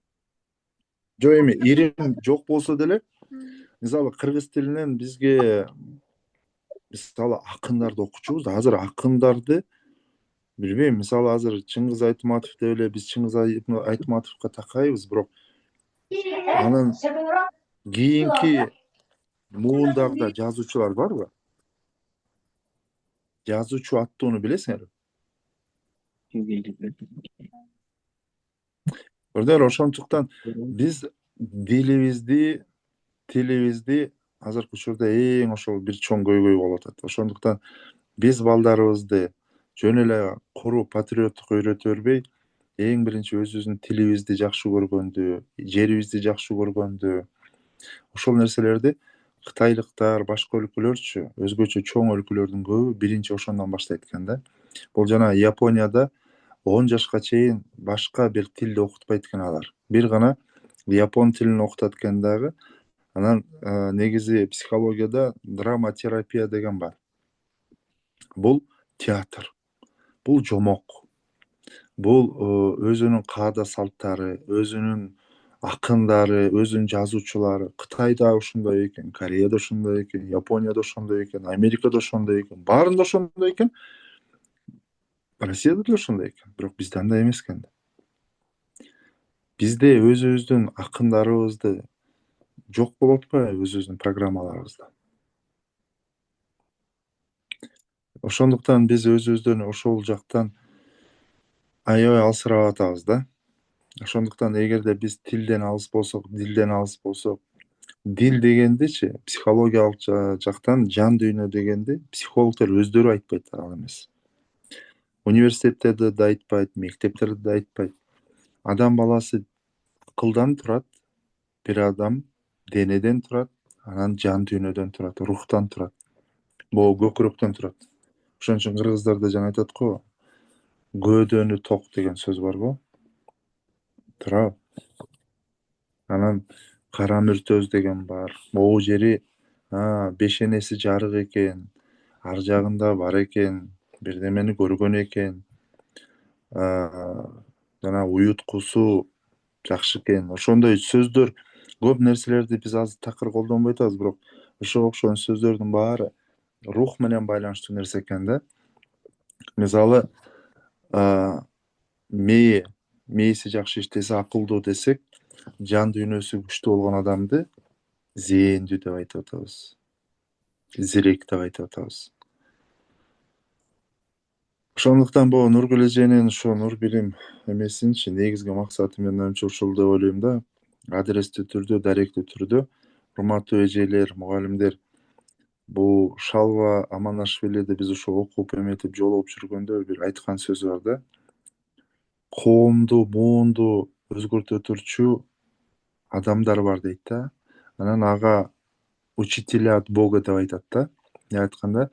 Жок эми, ирим жок болсо деле, мисалы кыргыз тилинен бизге мисалы акындарды окучубуз да. Азыр акындарды билбейм, мисалы азыр Чыңгыз Айтматов деп эле биз Чыңгыз Айтматовго такайбыз, бирок анын кийинки муундагы жазуучулар барбы? Жазуучу аттууну билесиңерби? Көрдүңөр, ошондуктан биз тилибизди азыркы учурда эң ошол бир чоң көйгөй болуп атат. Ошондуктан биз балдарыбызды жөн эле куру патриоттук үйрөтө бербей, эң биринчи өзүбүздүн тилибизди жакшы көргөндү, жерибизди жакшы көргөндү, ошол нерселерди кытайлыктар, башка өлкөлөрчү, өзгөчө чоң өлкөлөрдүн көбү биринчи ошондон баштайт экен да. Бул жана Японияда 10 жашка чейин башка бир тилди окутпайт экен алар. Бир гана япон тилин окутат экен дагы. Анан негизи психологияда драма терапия деген бар. Бул театр. Бул жомок. Бул өзүнүн каада салттары, өзүнүн акындары, өзүнүн жазуучулары. Кытайда ошондой экен, Кореяда ошондой экен, Японияда ошондой экен, Америкада ошондой экен, баарында ошондой экен. Россияда деле ошондой экен, бирок бизде андай эмес экен. Бизде өзүбүздүн акындарыбызды жок болуп атпайбы, өзүбүздүн программаларыбызда. Ошондуктан биз өзүбүздөн ошол жактан аябай алсырап атабыз да. Ошондуктан эгерде биз тилден алыс болсок, дилден алыс болсок, дил дегендичи, психологиялык жактан жан дүйнө дегенди психологдор өздөрү айтпайт ал эмес. Университеттерде да айтпайт, мектептерде да айтпайт. Адам баласы акылдан турат, бир адам денеден турат, анан жан дүйнөдөн турат, рухтан турат. Бул көкүрөктөн турат. Ошон үчүн кыргыздарда жана айтат го, Göдөнү ток деген сөз бар го. Туурабы? Анан кара мүртөз деген бар. Могу жери бешенеси жарык экен, ар жагында бар экен, бирдемени көргөн экен. Жана уюткусу жакшы экен. Ошондой сөздөр, көп нерселерди биз азыр такыр колдонбой атабыз, бирок ошого окшогон сөздөрдүн баары рух менен байланыштуу нерсе экен да. Мисалы, мээси жакшы иштесе, акылдуу десек, жан дүйнөсү күчтүү болгон адамды зээндүү деп айтып атабыз. Зирек деп айтып атабыз. Ошондуктан бул Нургүл эженин ошо Нур билим эмесинчи негизги максаты менимче ушул деп ойлойм да. Адрестүү түрдө, даректүү түрдө, урматтуу эжелер, мугалимдер, бул Шалва Аманашвилиди биз ошо окуп эметип жолугуп жүргөндө бир айткан сөзү бар да. Коомду, муунду өзгөртө турчу адамдар бар дейт да. Анан ага учителя от Бога деп айтат да. Эмне айтканда,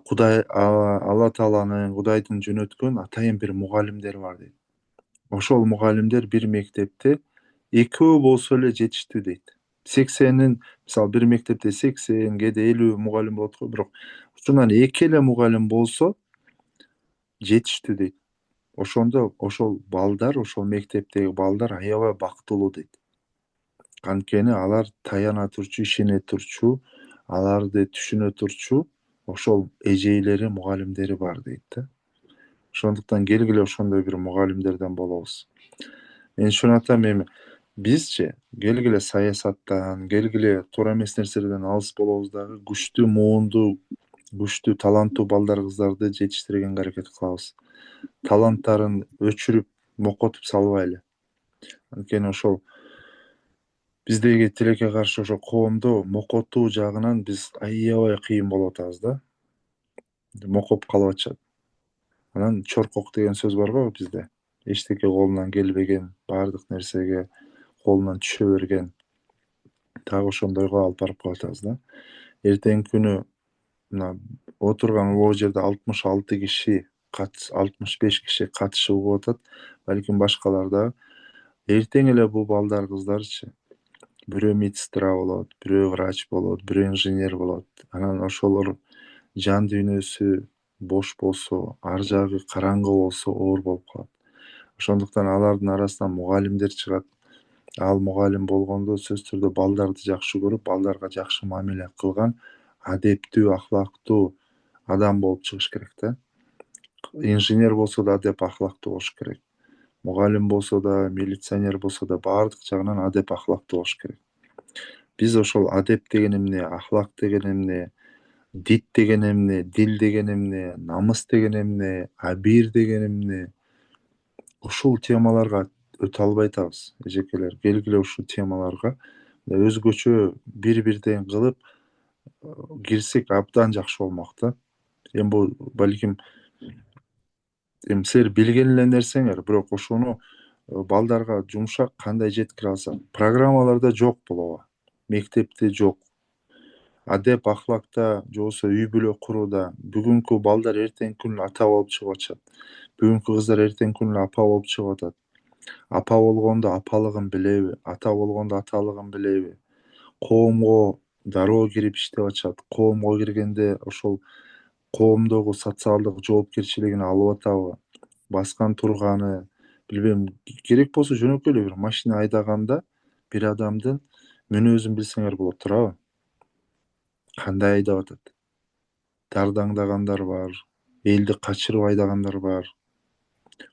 Кудай, Алла Тааланын, Кудайдын жөнөткөн атайын бир мугалимдер бар дейт. Ошол мугалимдер бир мектепте экөө болсо эле жетиштүү дейт. 80-ин, мисалы бир мектепте 80, кээде 50 мугалим болот го, бирок ушундан 2 эле мугалим болсо жетиштүү дейт. Ошондо ошол балдар, ошол мектептеги балдар аябай бактылуу дейт. Анткени алар таяна турчу, ишене турчу, аларды түшүнө турчу ошол эжейлери, мугалимдери бар дейт да. Ошондуктан келгиле ошондой бир мугалимдерден болобуз. Мен ошону атам, эми бизчи келгиле саясаттан, келгиле туура эмес нерселерден алыс болобуз дагы, күчтүү, муунду, күчтүү, таланттуу балдар, кыздарды жетиштиргенге аракет кылабыз. Таланттарын өчүрүп, мокотуп салбайлы. Анткени ошол биздеги тилекке каршы ошо коомду мокотуу жагынан биз аябай кыйын болуп атабыз да. Мокоп калып атышат. Анан чоркок деген сөз бар го бизде. Эчтеке колунан келбеген, баардык нерсеге колунан түшө берген. Дагы ошондойго алып барып коюп атабыз да. Эртеңки күнү мына отурган могу жерде 66 киши, 65 киши катышып угуп атат. Балким башкалар дагы. Эртең эле бул балдар, кыздарчы, бирөө медсестра болот, бирөө врач болот, бирөө инженер болот. Анан ошолор жан дүйнөсү бош болсо, ар жагы караңгы болсо оор болуп калат. Ошондуктан алардын арасынан мугалимдер чыгат. Ал мугалим болгондо сөзсүз түрдө балдарды жакшы көрүп, балдарга жакшы мамиле кылган, адептүү, ахлактуу адам болуп чыгыш керек да. Инженер болсо да адеп, ахлактуу болуш керек. Мугалим болсо да, милиционер болсо да баардык жагынан адеп, ахлактуу болуш керек. Биз ошол адеп деген эмне, ахлак деген эмне, дит деген эмне, дил деген эмне, намыс деген эмне, абийир деген эмне, ушул темаларга өтө албай атабыз, эжекелер. Келгиле ушул темаларга өзгөчө бир-бирден кылып кирсек абдан жакшы болмок да. Эми бул балким силер билген эле нерсеңер, бирок ошону балдарга жумшак кандай жеткире алсак. Программаларда жок бул ооба. Мектепте жок. Адеп, ахлакта, же болбосо үй бүлө курууда бүгүнкү балдар эртеңки күнү ата болуп чыгып атышат. Бүгүнкү кыздар эртеңки күнү апа болуп чыгып атат. Апа болгондо апалыгын билеби, ата болгондо аталыгын билеби? Коомго дароо кирип иштеп атышат. Коомго киргенде ошол коомдогу социалдык жоопкерчилигин алып атабы? Баскан турганы, билбейм, керек болсо жөнөкөй эле бир машина айдаганда бир адамдын мүнөзүн билсеңер болот, туурабы? Кандай айдап атат? Дардаңдагандар бар, элди качырып айдагандар бар,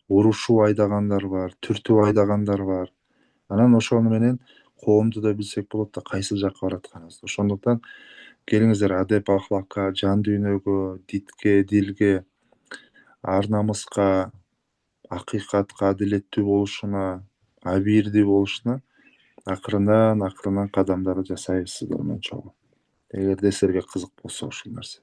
урушуп айдагандар бар, түртүп айдагандар бар. Анан ошону менен коомду да билсек болот да, кайсыл жакка баратканыбызды. Ошондуктан келиңиздер адеп, ахлакка, жан дүйнөгө, дитке, дилге, ар намыска, акыйкатка, адилеттүү болушуна, абийирдүү болушуна акырындан кадамдарды жасайбыз сиздер менен чогуу. Эгерде силерге кызык болсо ушул нерсе.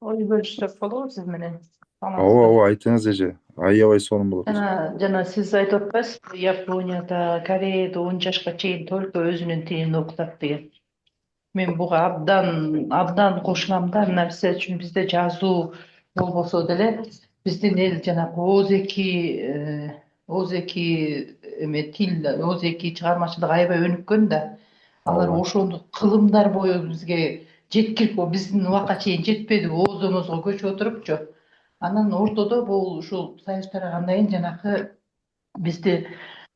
Ой бөлүшсөк болобу сиз менен? Ооба, айтыңыз эже. Аябай сонун болот. Жана сиз айтып атпайсызбы, Японияда, Кореяда 10 жашка чейин только өзүнүн тилин окутат деген. Мен буга абдан кошулам да. Мына мисалы үчүн бизде жазуу болбосо деле биздин эл жанагы ооз эки эме тил, ооз эки чыгармачылык аябай өнүккөн да. Алар ооба ошондо кылымдар бою бизге жеткирип, биздин убакка чейин жетпедиби, оозубузга көчүп отурупчу. Анан ортодо бул ушул союз тарагандан кийин жанагы бизди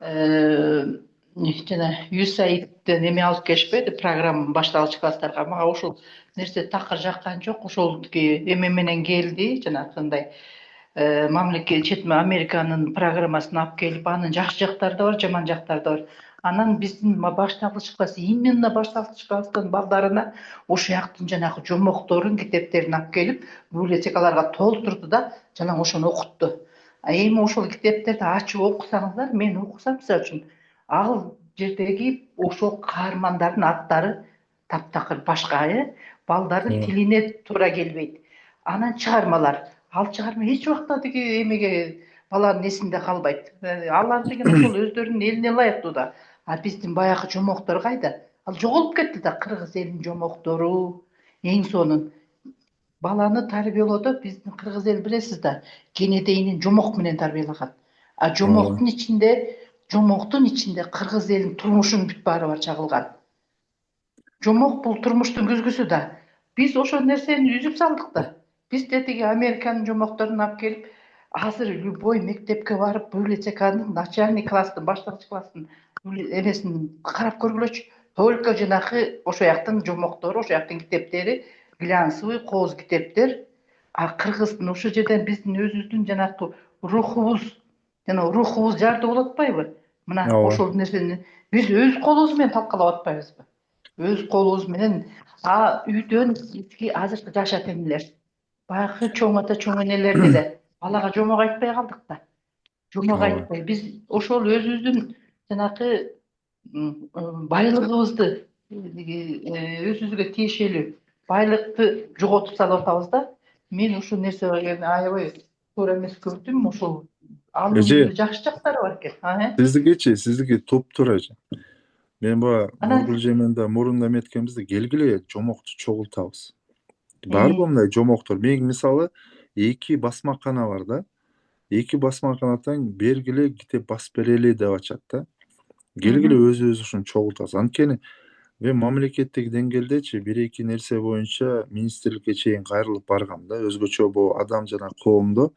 жана USAIDтен эме алып келишпеди, программа башталгыч класстарга. Мага ушул нерсе такыр жаккан жок. Ошол эме менен келди, жанагындай мамлекет Американын программасын алып келип, анын жакшы жактары да бар, жаман жактары да бар. Анан биздин башталгыч класс, именно башталгыч класстын балдарына ошол жактын жанагы жомокторун, китептерин алып келип, библиотекаларга толтурду да, жанагы ошону окутту. Эми ошол китептерди ачып окусаңыздар, мен окусам, мисалы үчүн, ал жердеги ошол каармандардын аттары таптакыр башка, балдардын тилине туура келбейт. Анан чыгармалар, ал чыгарма эч убакта тиги эмеге баланын эсинде калбайт. Алар деген ошол өздөрүнүн элине ылайыктуу да. А биздин баягы жомоктор кайда? Ал жоголуп кетти да. Кыргыз элинин жомоктору эң сонун. Баланы тарбиялоодо биздин кыргыз эл билесиз да, кенедейинин жомок менен тарбиялаган. А жомоктун ичинде кыргыз элинин турмушунун бүт баары бар чагылган. Жомок бул турмуштун күзгүсү да. Биз ошол нерсени үзүп салдык да. Биз тетиги Американын жомокторун алып келип, азыр любой мектепке барып, библиотеканын начальный класстын, башталгыч класстын эмесин карап көргүлөчү. Только жанагы ошол жактын жомоктору, ошол жактын китептери, глянцевый кооз китептер. А кыргыздын ошол жерден биздин өзүбүздүн жанагы рухубуз жарды болуп атпайбы? Мына ооба ошол нерсени биз өз колубуз менен талкалап атпайбызбы? Өз колубуз менен үйдөн азыркы жаш ата энелер, баягы чоң ата чоң энелер деле балага жомок айтпай калдык да. Жомок ооба айтпай биз ошол өзүбүздүн жанагы байлыгыбызды, өзүбүзгө тиешелүү байлыкты жоготуп салып атабыз да. Мен ушул нерсеге аябай туура эмес көрдүм. Ошол анын эже деле жакшы жактары бар экен. сиздики туптуура эже. Мен баягы Нургүл Анан эже менен да мурунда эметкенбизде келгиле жомокту чогултабыз. Барбы мындай жомоктор? Мен мисалы 2 басмакана бар да. 2 басмаканадан бергиле китеп басып берели деп ачат да. Келгиле өзүбүз ушуну чогултабыз. Анткени мен мамлекеттик деңгээлдечи 1-2 нерсе боюнча министрликке чейин кайрылып баргам да. Өзгөчө бул адам жана коомдо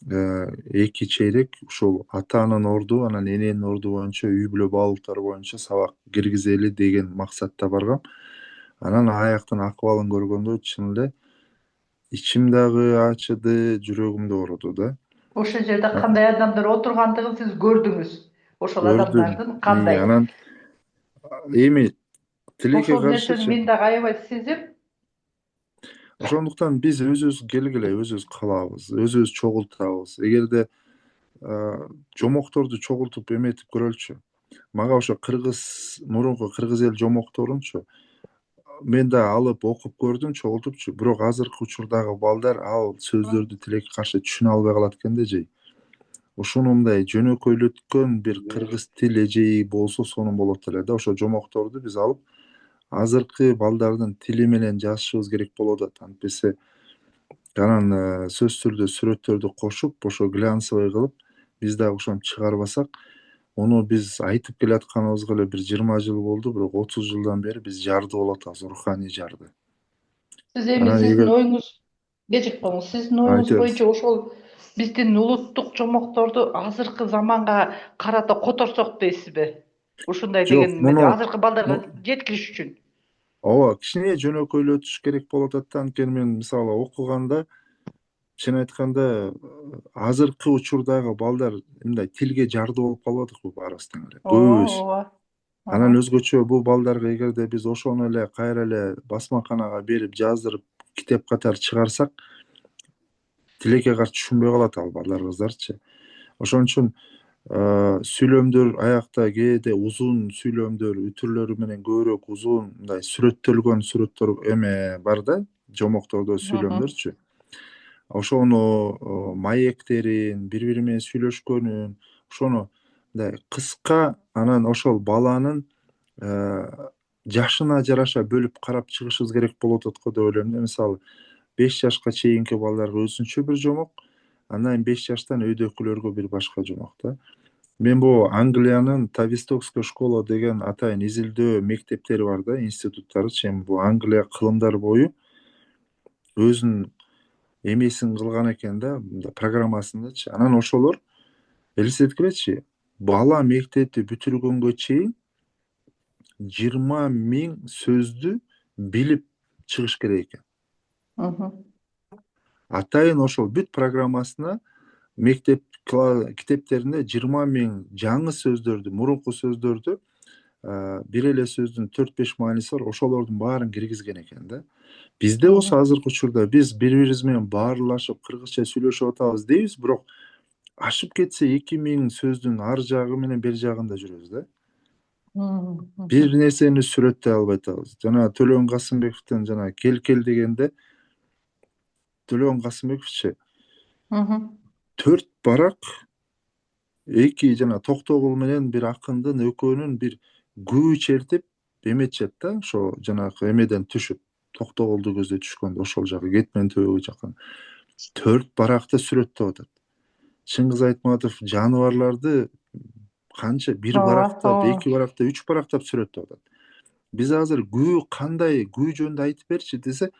2 чейрек ушул атанын орду, анан эненин орду боюнча үй бүлө баалуулуктары боюнча сабак киргизели деген максатта баргам. Анан аяктын акыбалын көргөндө чын эле ичим дагы ачыды, жүрөгүм да ооруду да. ошол жерде кандай адамдар отургандыгын сиз көрдүңүз. Ошол Көрдүм. адамдардын кандай. Анан эми тилекке Ошол нерсени каршычы. мен дагы аябай сезем. Ошондуктан биз өзүбүз келгиле, өзүбүз кылабыз, өзүбүз чогултабыз. Эгерде жомокторду чогултуп эметип көрөлүчү. Мага ошо мурунку кыргыз эл жомокторунчу мен да алып окуп көрдүм, чогултупчу. Бирок азыркы учурдагы балдар ал сөздөрдү тилекке каршы түшүнө албай калат экен да эжей. Ушуну мындай жөнөкөйлөткөн бир кыргыз тил эжеи болсо сонун болот эле да. Ошо жомокторду биз алып азыркы балдардын тили менен жазышыбыз керек болот атат. Антпесе анан сөзсүз түрдө сүрөттөрдү кошуп, ошо глянцевый кылып, биз дагы ошону чыгарбасак, ону биз айтып келатканыбызга эле бир 20 жыл болду, бирок 30 жылдан бери биз жарды болуп атабыз, руханий жарды. Сиз эми Анан сиздин эгер оюңуз кечирип коюңуз. Сиздин оюңуз айтабыз. боюнча ошол биздин улуттук жомокторду азыркы заманга карата которсок дейсизби? Ушундай Жок, деген муну азыркы балдарга жеткириш үчүн. ооба, кичине жөнөкөйлөтүш керек болот атат. Анткени мен мисалы окуганда, чын айтканда, азыркы учурдагы балдар мындай тилге жарды болуп калбадык бул баарыбыз тең эле. Көбүбүз. Ооба. Анан өзгөчө бул балдарга эгерде биз ошону эле кайра эле басмаканага берип жаздырып китеп катары чыгарсак, тилекке каршы түшүнбөй калат ал балдар, кыздарчы. Ошон үчүн сүйлөмдөр аякта кээде узун сүйлөмдөр үтүрлөрү менен көбүрөөк узун мындай сүрөттөлгөн сүрөттөр эме бар да, жомоктордо сүйлөмдөрчү. Ошону маектерин, бири менен сүйлөшкөнүн, ошону мындай кыска, анан ошол баланын жашына жараша бөлүп карап чыгышыбыз керек болуп атат го деп ойлойм да. Мисалы 5 жашка чейинки балдарга өзүнчө бир жомок, андан кийин 5 жаштан өйдөкүлөргө бир башка жомок да. Мен бул Англиянын Тавистокская школа деген атайын изилдөө мектептери бар да, институттарычы. Эми бул Англия кылымдар бою өзүнүн эмесин кылган экен да, программасындачы. Анан ошолор элестеткилечи, бала мектепти бүтүргөнгө чейин 20.000 сөздү билип чыгыш керек экен. Атайын ошол бүт программасына мектеп китептеринде 20.000 жаңы сөздөрдү, мурунку сөздөрдү, бир эле сөздүн 4-5 мааниси бар, ошолордун баарын киргизген экен да. Бизде болсо азыркы учурда биз бири-бирибиз менен баарлашып кыргызча сүйлөшүп атабыз дейбиз, бирок ашып кетсе 2000 сөздүн ар жагы менен бер жагында жүрөбүз да. Бир нерсени сүрөттөй албай атабыз. Жана Төлөн Касымбековдон жана кел дегенде Төлөн Касымбековчу 4 барак, 2 жана Токтогул менен бир акындын экөөнүн бир күбү чертип эметишет да, ошо жанагы эмеден түшүп, Токтогулду көздөй түшкөндө ошол жагы Кетмен төбөгө жакын 4 баракты сүрөттөп атат. Чыңгыз Айтматов жаныбарларды канча бир барактап, 2 барактап, 3 барактап сүрөттөп атат. Биз азыр күбү кандай, күбү жөнүндө айтып берчи десе,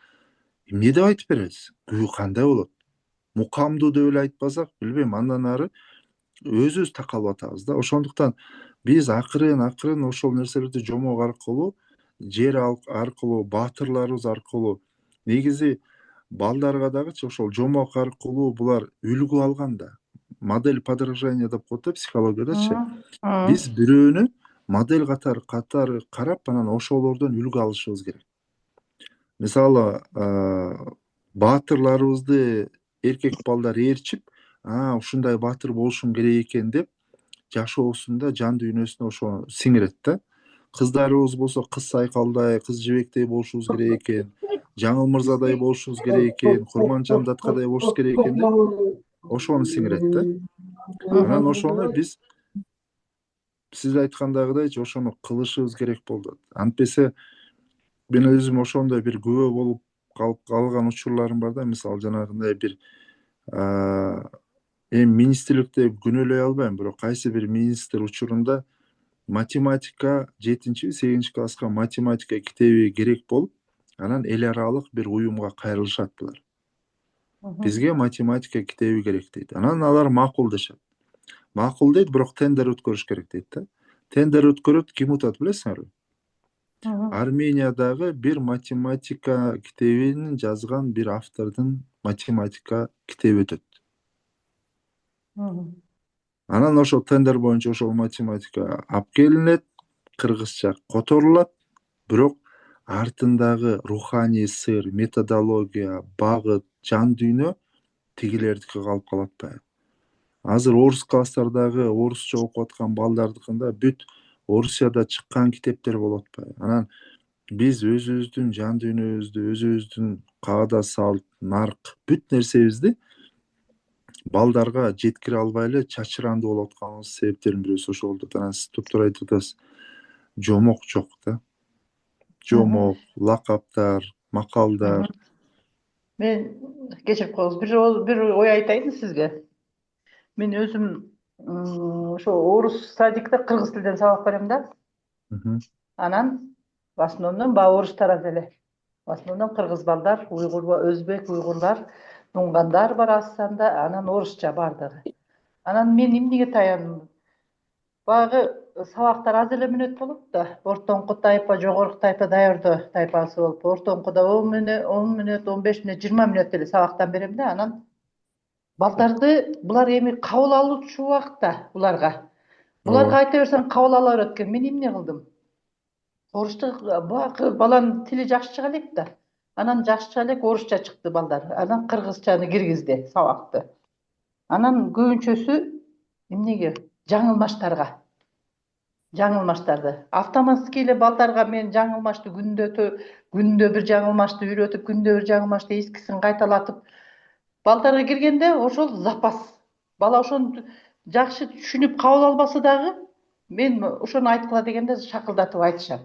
эмне деп айтып беребиз? Күбү кандай болот? Мукамдуу деп эле айтпасак, билбейм, андан ары өзүбүз такалып атабыз да. Ошондуктан биз акырын ошол нерселерди жомок аркылуу, жер аркылуу, баатырларыбыз аркылуу, негизи балдарга дагычы ошол жомок аркылуу булар үлгү алган да. Модель подражания деп коет да психологиядачы. Биз бирөөнү модель катары карап, анан ошолордон үлгү алышыбыз керек. Мисалы, баатырларыбызды эркек балдар ээрчип, ушундай баатыр болушум керек экен деп жашоосунда, жан дүйнөсүнө ошо сиңирет да. Кыздарыбыз болсо кыз сайкалдай, кыз жибектей болушубуз керек экен, Жаңыл Мырзадай болушубуз керек экен, Курманжан Даткадай болушубуз керек экен деп ошону сиңирет да. Анан ошону биз сиз айткандагыдайчы ошону кылышыбыз керек болду. Антпесе мен өзүм ошондой бир күбө болуп калган учурларым бар да. Мисалы жанагындай бир эми министрликте күнөөлөй албайм, бирок кайсы бир министр учурунда математика 7-8 класска математика китеби керек болуп, анан эл аралык бир уюмга кайрылышат булар. Бизге математика китеби керек дейт. Анан алар макул дешет. Макул дейт, бирок тендер өткөрүш керек дейт да. Тендер өткөрөт, ким утат билесиңерби? Армениядагы бир математика китебин жазган бир автордун математика китеби өтөт. Анан ошол тендер боюнча ошол математика алып келинет, кыргызча которулат, бирок артындагы руханий сыр, методология, багыт, жан дүйнө тигилердики калып калат атпайбы? Азыр орус класстардагы орусча окуп аткан балдардыкында бүт Орусияда чыккан китептер болуп атпайбы? Анан биз өзүбүздүн жан дүйнөбүздү, өзүбүздүн каада салт, нарк, бүт нерсебизди балдарга жеткире албай эле чачыранды болуп атканыбыз себептердин бирөөсү ошол болот. Анан сиз туптуура айтып атасыз. Жомок жок да. Жомок, лакаптар, макалдар. Мен кечирип коюңуз, бир ой айтайын сизге. Мен өзүм ошо орус садикте кыргыз тилинен сабак берем да. Анан в основном орус тарап эле. В основном кыргыз балдар, өзбек, уйгурлар, нунгандар бар Асанда, анан орусча бардыгы. Анан мен эмнеге таяндым? Баягы сабактар аз эле мүнөт болот да. Ортоңку тайпа, жогорку тайпа, даярдоо тайпасы болуп, ортоңкуда 10 мүнөт, 15 мүнөт, 20 мүнөт эле сабактан берем да. Анан балдарды булар эми кабыл алуучу убакта буларга айта берсең кабыл ала берет экен. Мен эмне кылдым? Орусча баягы баланын тили жакшы чыга элек да. Анан жакшы чыга элек орусча чыкты балдар. Анан кыргызчаны киргизди сабакты. Анан көбүнчөсү эмнеге? Жаңылмаштарды. Автоматский эле балдарга мен жаңылмашты күндө бир жаңылмашты үйрөтүп, күндө бир жаңылмашты эскисин кайталатып балдарга киргенде ошол запас. Бала ошону жакшы түшүнүп кабыл албаса дагы мен ошону айткыла дегенде шакылдатып айтышат.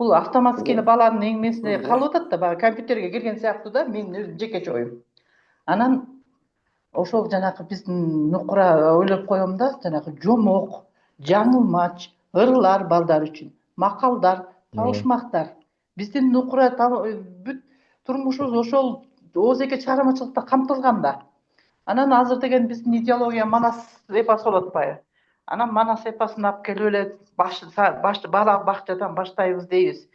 бул автоматский баланын эңмесине калып атат да, баягы компьютерге кирген сыяктуу да, менин өзүм жекече оюм. Анан ошол жанагы биздин нукура ойлоп коем да, жанагы жомок, жаңылмач, ырлар балдар үчүн, макалдар, табышмактар. Биздин нукура бүт турмушубуз ошол оозеке чыгармачылыкта камтылган да. Анан азыр деген биздин идеология Манас эпосу болуп атпайбы? Анан Манас эпосун алып келип эле бала бакчадан баштайбыз дейбиз.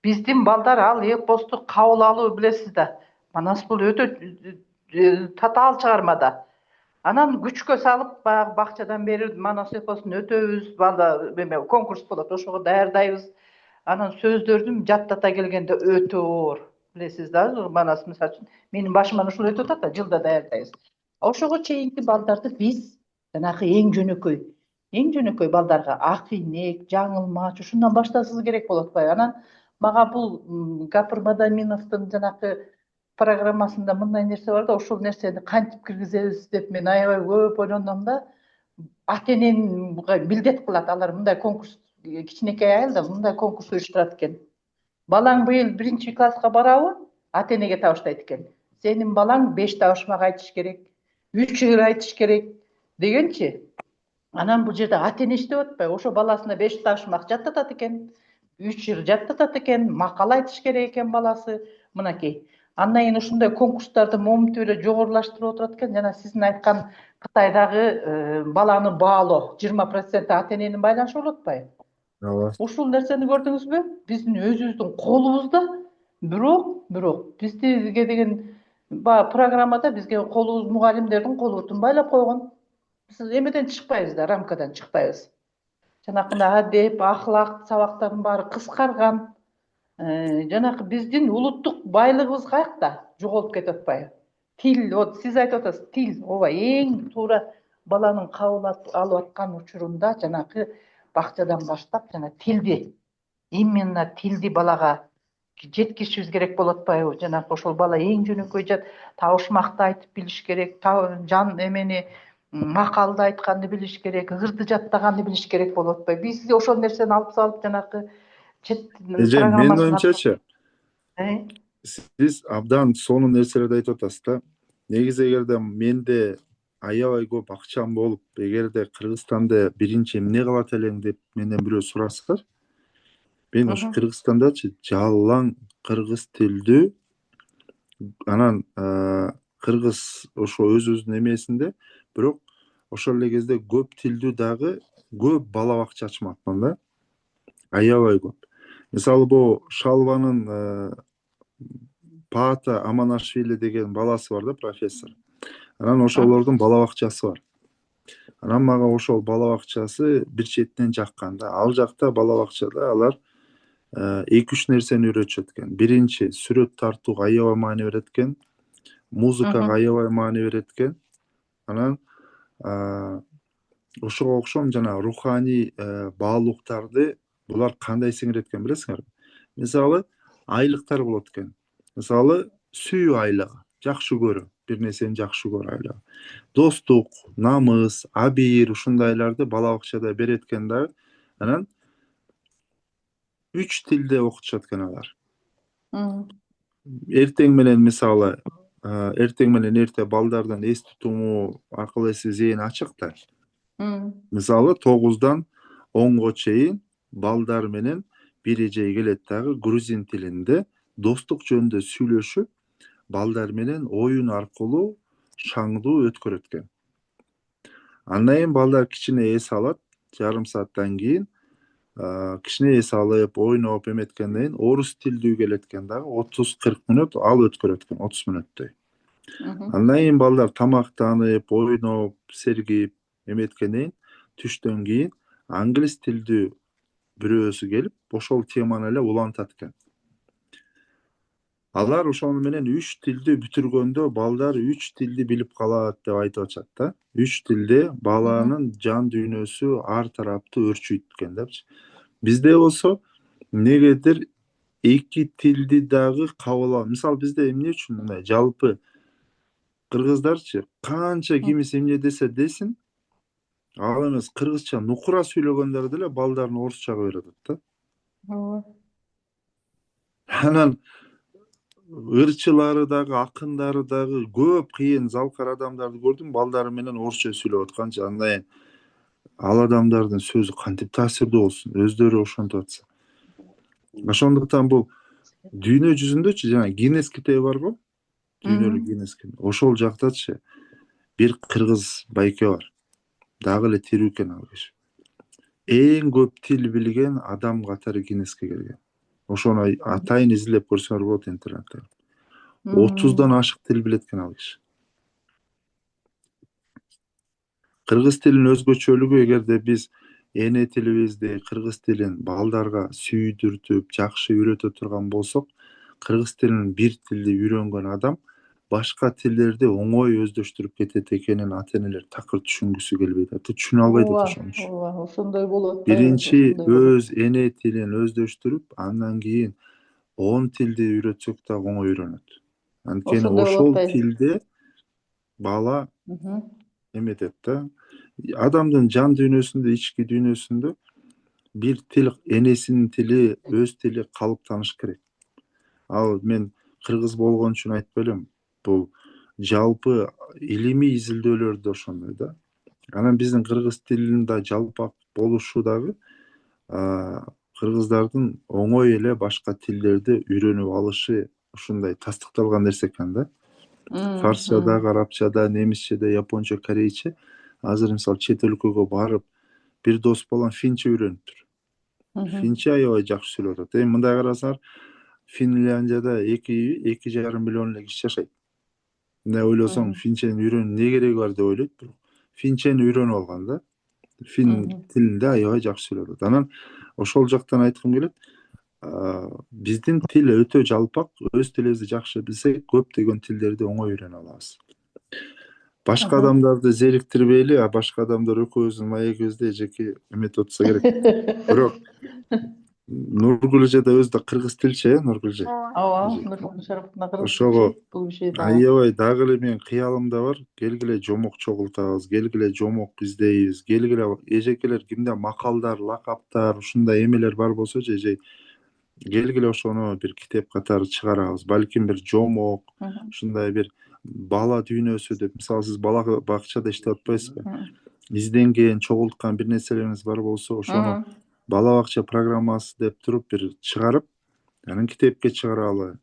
Биздин балдар ал эпосту кабыл алуу, билесиз да. Манас бул өтө татаал чыгарма да. Анан күчкө салып баягы бакчадан бери Манас эпосун өтөбүз, балдар конкурс болот, ошого даярдайбыз. Анан сөздөрдүн жаттата келгенде өтө оор. Билесиз да, Манас мисалы үчүн менин башыман ушул өтүп атат да, жылда даярдайбыз. Ошого чейинки балдарды биз жанагы эң жөнөкөй балдарга ак ийнек, жаңылмач ушундан башташыбыз керек болуп атпайбы? Анан мага бул Гапыр Мадаминовдун жанагы программасында мындай нерсе бар да, ошол нерсени кантип киргизебиз деп мен аябай көп ойлондум да. Ата энени милдет кылат, алар мындай конкурс, кичинекей айыл да мындай конкурс уюштурат экен. Балаң быйыл 1-класска барабы? Ата энеге табыштайт экен. Сенин балаң 5 табышмак айтыш керек, 3 ыр айтыш керек дегенчи. Анан бул жерде ата эне иштеп атпайбы? Ошо баласына 5 табышмак жаттатат экен, 3 ыр жаттатат экен, макал айтыш керек экен баласы. Мынакей. Андан кийин ушундай конкурстарды момунтип эле жогорулаштырып отурат экен. Жана сиздин айткан Кытайдагы баланы баалоо 20% ата эненин байланышы болуп атпайбы? Ооба. Ушул нерсени көрдүңүзбү? Биздин өзүбүздүн колубузда, бирок биздиге деген баягы программада бизге колубуз, мугалимдердин колубузун байлап койгон. Биз эмеден чыкпайбыз да, рамкадан чыкпайбыз. Жанакындай адеп, ахлак сабактардын баары кыскарган. Жанакы биздин улуттук байлыгыбыз каякта? Жоголуп кетип атпайбы? Тил, вот сиз айтып атасыз, тил, ооба эң туура баланын кабыл алып аткан учурунда жанакы бакчадан баштап жана тилди, именно тилди балага жеткизишибиз керек болуп атпайбы? Жанакы ошол бала эң жөнөкөй табышмакты айтып билиш керек, макалды айтканды билиш керек, ырды жаттаганды билиш керек болуп атпайбы? Биз ошол нерсени алып салып жанакы чет Эже, менин программасын оюмчачы, сиз абдан сонун нерселерди айтып атасыз да. Негизи эгерде менде аябай көп акчам болуп, эгерде Кыргызстанда биринчи эмне кылат элең деп менден бирөө сураса, мен ошо Кыргызстандачы жалаң кыргыз тилдүү, анан кыргыз ошо өзүбүздүн эмесинде, бирок ошол эле кезде көп тилдүү дагы көп бала бакча ачмакмын да. Аябай көп. Мисалы бул Шалванын Паата Аманашвили деген баласы бар да, профессор. Анан ошолордун бала бакчасы бар. Анан мага ошол бала бакчасы бир четинен жаккан да. Ал жакта бала бакчада алар 2-3 нерсени үйрөтүшөт экен. Биринчи, сүрөт тартууга аябай маани берет экен, музыкага аябай маани берет экен. Анан ошого окшом жана руханий баалуулуктарды булар кандай сиңирет экен билесиңерби? Мисалы, айлыктар болот экен. Мисалы, сүйүү айлыгы, жакшы көрүү, бир нерсени жакшы көрүү айлыгы. Достук, намыс, абийир ушундайларды бала бакчада берет экен да. Анан 3 тилде окутушат экен алар. Эртең менен мисалы, эртең менен эрте балдардын эс тутуму аркылуу зээни ачык да. Мисалы 9-дан 10-го чейин балдар менен бир эжей келет дагы грузин тилинде достук жөнүндө сүйлөшүп, балдар менен оюн аркылуу шаңдуу өткөрөт экен. Андан кийин балдар кичине эс алат, жарым сааттан кийин кичине эс алып, ойноп эметкенден кийин орус тилдүү келет экен дагы 30-40 мүнөт ал өткөрөт экен, 30 мүнөттөй. Андан кийин балдар тамактанып, ойноп, сергип эметкенден кийин түштөн кийин англис тилдүү бирөөсү келип, ошол теманы эле улантат экен. Алар ошону менен 3 тилди бүтүргөндө балдар 3 тилди билип калат деп айтып атышат да. 3 тилде баланын жан дүйнөсү ар тараптуу өрчүйт экен депчи. Бизде болсо негедир 2 тилди дагы кабыл алып. Мисалы, бизде эмне үчүн мындай жалпы кыргыздарчы канча кимиси эмне десе десин, ал эмес кыргызча нукура сүйлөгөндөр деле балдарын орусчага үйрөтөт да. Анан ырчылары дагы, акындары дагы көп кыйын залкар адамдарды көрдүм, балдары менен орусча сүйлөп атканчы. Андай ал адамдардын сөзү кантип таасирдүү болсун, өздөрү ошентип атса. Ошондуктан бул дүйнө жүзүндөчү жана Гиннес китеби барго, дүйнөлүк Гиннес китеби. Ошол жактачы бир кыргыз байке бар. Дагы эле тирүү экен ал киши. Эң көп тил билген адам катары Гиннеске кирген. Ошону атайын изилдеп көрсөңөр болот интернетте. 30дан ашык тил билет экен ал киши. Кыргыз тилинин өзгөчөлүгү, эгерде биз эне тилибизди, кыргыз тилин балдарга сүйдүртүп, жакшы үйрөтө турган болсок, кыргыз тилин бир тилди үйрөнгөн адам башка тилдерди оңой өздөштүрүп кетет экенин ата-энелер такыр түшүнгүсү келбейт. Түшүнө албайт ооба, ошон үчүн. ооба, ошондой болот да, Биринчи ошондой болот. өз эне тилин өздөштүрүп, андан кийин 10 тилди үйрөтсөк да оңой үйрөнөт. Анткени Ошондой болот ошол да. тилде бала эметет да. Адамдын жан дүйнөсүндө, ички дүйнөсүндө бир тил, энесинин тили, өз тили калыптаныш керек. Ал мен кыргыз болгон үчүн айтпай элем. Бул жалпы илимий изилдөөлөр да ошондой да. Анан биздин кыргыз тилинин да жалпак болушу дагы кыргыздардын оңой эле башка тилдерди үйрөнүп алышы ушундай тастыкталган нерсе экен да. Фарсчада, арабчада, немисчеде, японча, корейче азыр мисалы чет өлкөгө барып бир дос балам финче үйрөнүптүр. Финче аябай жакшы сүйлөп атат. Эми мындай карасаңар, Финляндияда 2,5 миллион эле киши жашайт. Мындай ойлосоң, финчени үйрөнүп эмне кереги бар деп ойлойт, бирок финчени үйрөнүп алган да. Фин тилинде аябай жакшы сүйлөп атат. Анан ошол жактан айткым келет, биздин тил өтө жалпак, өз тилибизди жакшы билсек, көптөгөн тилдерди оңой үйрөнө алабыз. Башка адамдарды зериктирбейли, башка адамдар экөөбүздүн маегибизде жеке эметип атса керек. Бирок Нургүл эже да өзү да кыргыз тилчи, Нургүл эже. Ооба, Нургүл Шараповна кыргыз Ошого тилчи, бул киши да. аябай дагы эле менин кыялымда бар. Келгиле жомок чогултабыз, келгиле жомок издейбиз, келгиле эжекелер кимде макалдар, лакаптар, ушундай эмелер бар болсочу, эже келгиле ошону бир китеп катары чыгарабыз. Балким бир жомок, ушундай бир бала дүйнөсү деп, мисалы сиз бала бакчада иштеп атпайсызбы? Изденген, чогулткан бир нерселериңиз бар болсо, ошону бала бакча программасы деп туруп бир чыгарып, анан китепке чыгаралы,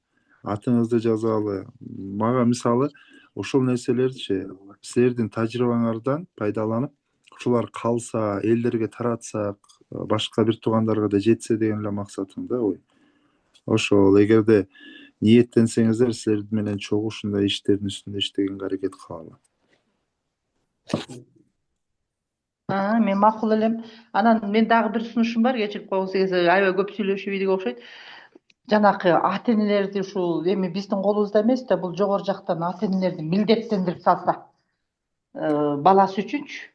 атыңызды жазалы. Мага мисалы ошол нерселерчи силердин тажрыйбаңардан пайдаланып, ушулар калса, элдерге таратсак, башка бир туугандарга да жетсе деген эле максатым да ой. Ошол эгерде ниеттенсеңиздер, силер менен чогуу ушундай иштердин үстүндө иштегенге аракет кылалы. Мен макул элем. Анан мен дагы бир сунушум бар, кечирип койгуңуз, аябай көп сүйлөшүп ийдик окшойт. Жанакы ата-энелерди ушул эми биздин колубузда эмес да, бул жогору жактан ата-энелерди милдеттендирип салса, баласы үчүнчү.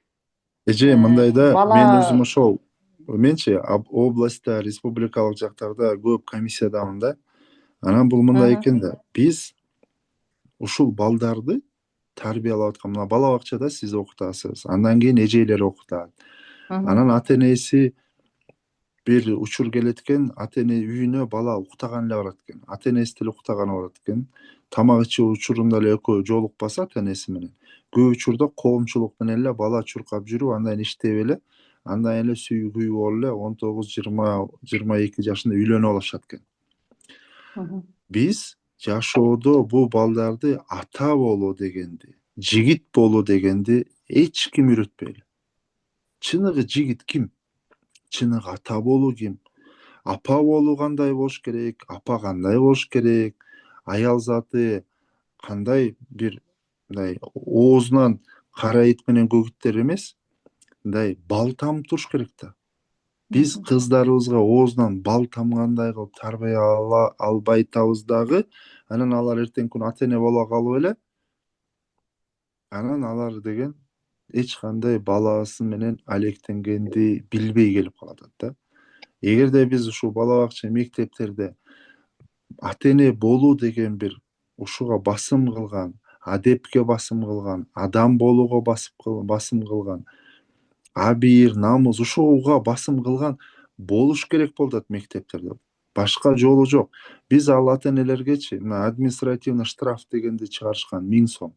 Эже мындай да, мен өзүм ошол менчи областта, республикалык жактарда көп комиссиядамын да. Анан бул мындай экен да, биз ушул балдарды тарбиялап аткан, мына бала бакчада сиз окутасыз, андан кийин эжелер окутат. Анан ата-энеси бир учур келет экен, ата-эне үйүнө бала уктаган эле барат экен. Ата-энеси деле уктаганы барат экен. Тамак ичүү учурунда эле экөө жолукпаса ата-энеси менен, көп учурда коомчулук менен эле бала чуркап жүрүп, андан иштеп эле, андан эле сүйүү күйүү болуп эле 19-20-22 жашында үйлөнүп алышат экен. Биз жашоодо бул балдарды ата болуу дегенди, жигит болуу дегенди эч ким үйрөтпөйт. Чыныгы жигит ким? Чыныгы ата болуу ким? Апа болуу кандай болуш керек? Апа кандай болуш керек? Аял заты кандай бир мындай оозунан кара ит менен көгүттер эмес, мындай бал тамып туруш керек да. Биз кыздарыбызга оозунан бал тамгандай кылып тарбия албай атабыз дагы, анан алар эртеңки күнү ата-эне боло калып эле, анан алар деген эч кандай баласы менен алектенгенди билбей келип калат да. Эгерде биз ушул бала бакча, мектептерде ата-эне болуу деген бир ушуга басым кылган, адепке басым кылган, адам болууга басым кылган, абийир, намыс ушуга басым кылган болуш керек болуп атат мектептерде. Башка жолу жок. Биз ал ата энелергечи мына административный штраф дегенди чыгарышкан 1000 сом.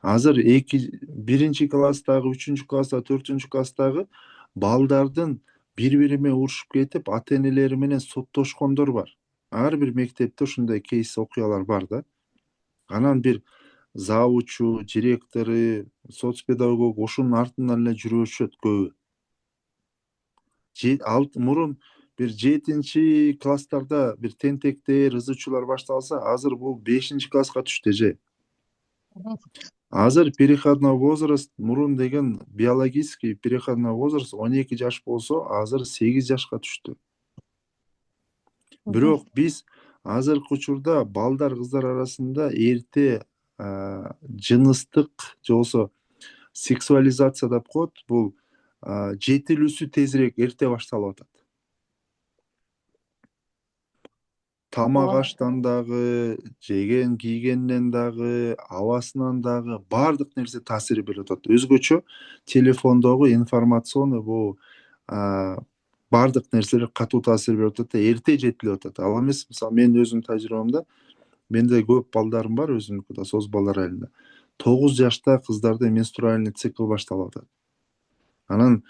Азыр 1-класстагы, 3-класстагы, 4-класстагы балдардын бири-бири менен урушуп кетип, ата энелери менен соттошкондор бар. Ар бир мектепте ушундай кейс окуялар бар да. Анан бир завучу, директору, соцпедагог ошонун артынан эле жүрүшөт көбү. Мурун бир 7-класстарда бир тентектер, ызычуулар башталса, азыр бул 5-класска түштү же. Азыр переходной возраст, мурун деген биологический переходной возраст 12 жаш болсо, азыр 8 жашка түштү. Бирок биз азыркы учурда балдар, кыздар арасында эрте жыныстык же болбосо сексуализация деп коет. Бул жетилүүсү тезирээк эрте башталып атат. Тамак аштан дагы, жеген кийгенден дагы, абасынан дагы баардык нерсе таасир берип атат. Өзгөчө телефондогу информационный бул баардык нерселер катуу таасир берип атат да, эрте жетилип атат. Ал эмес, мисалы менин өзүмдүн тажрыйбамда, менде көп балдарым бар, өзүмдүкү соз балдар айылында. 9 жашта кыздарда менструальный цикл башталып атат. Анан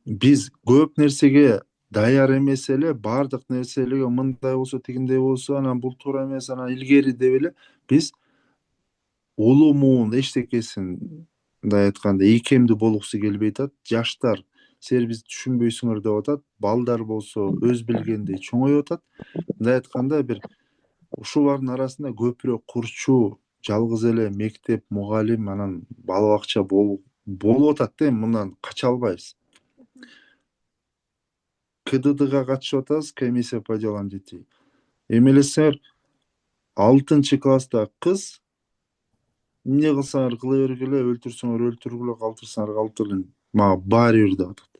биз көп нерсеге даяр эмес эле, баардык нерселерге мындай болсо, тигиндей болсо, анан бул туура эмес, анан илгери деп эле биз улумун эчтекесин, мындай айтканда, ийкемдүү болгусу келбей атат. Жаштар силер бизди түшүнбөйсүңөр деп атат. Балдар болсо өз билгендей чоңоюп атат. Мындай айтканда, бир ушулардын арасында көпүрөөк курчу, жалгыз эле мектеп, мугалим, анан бала бакча болуп атат да, мындан кача албайбыз. КДДга катышып атабыз, комиссия по делам детей. Эми элесеңер, 6-класстагы кыз эмне кылсаңар кыла бергиле, өлтүрсөңөр өлтүргүлө, калтырсаңар калтыргын, мага баары бир деп атат.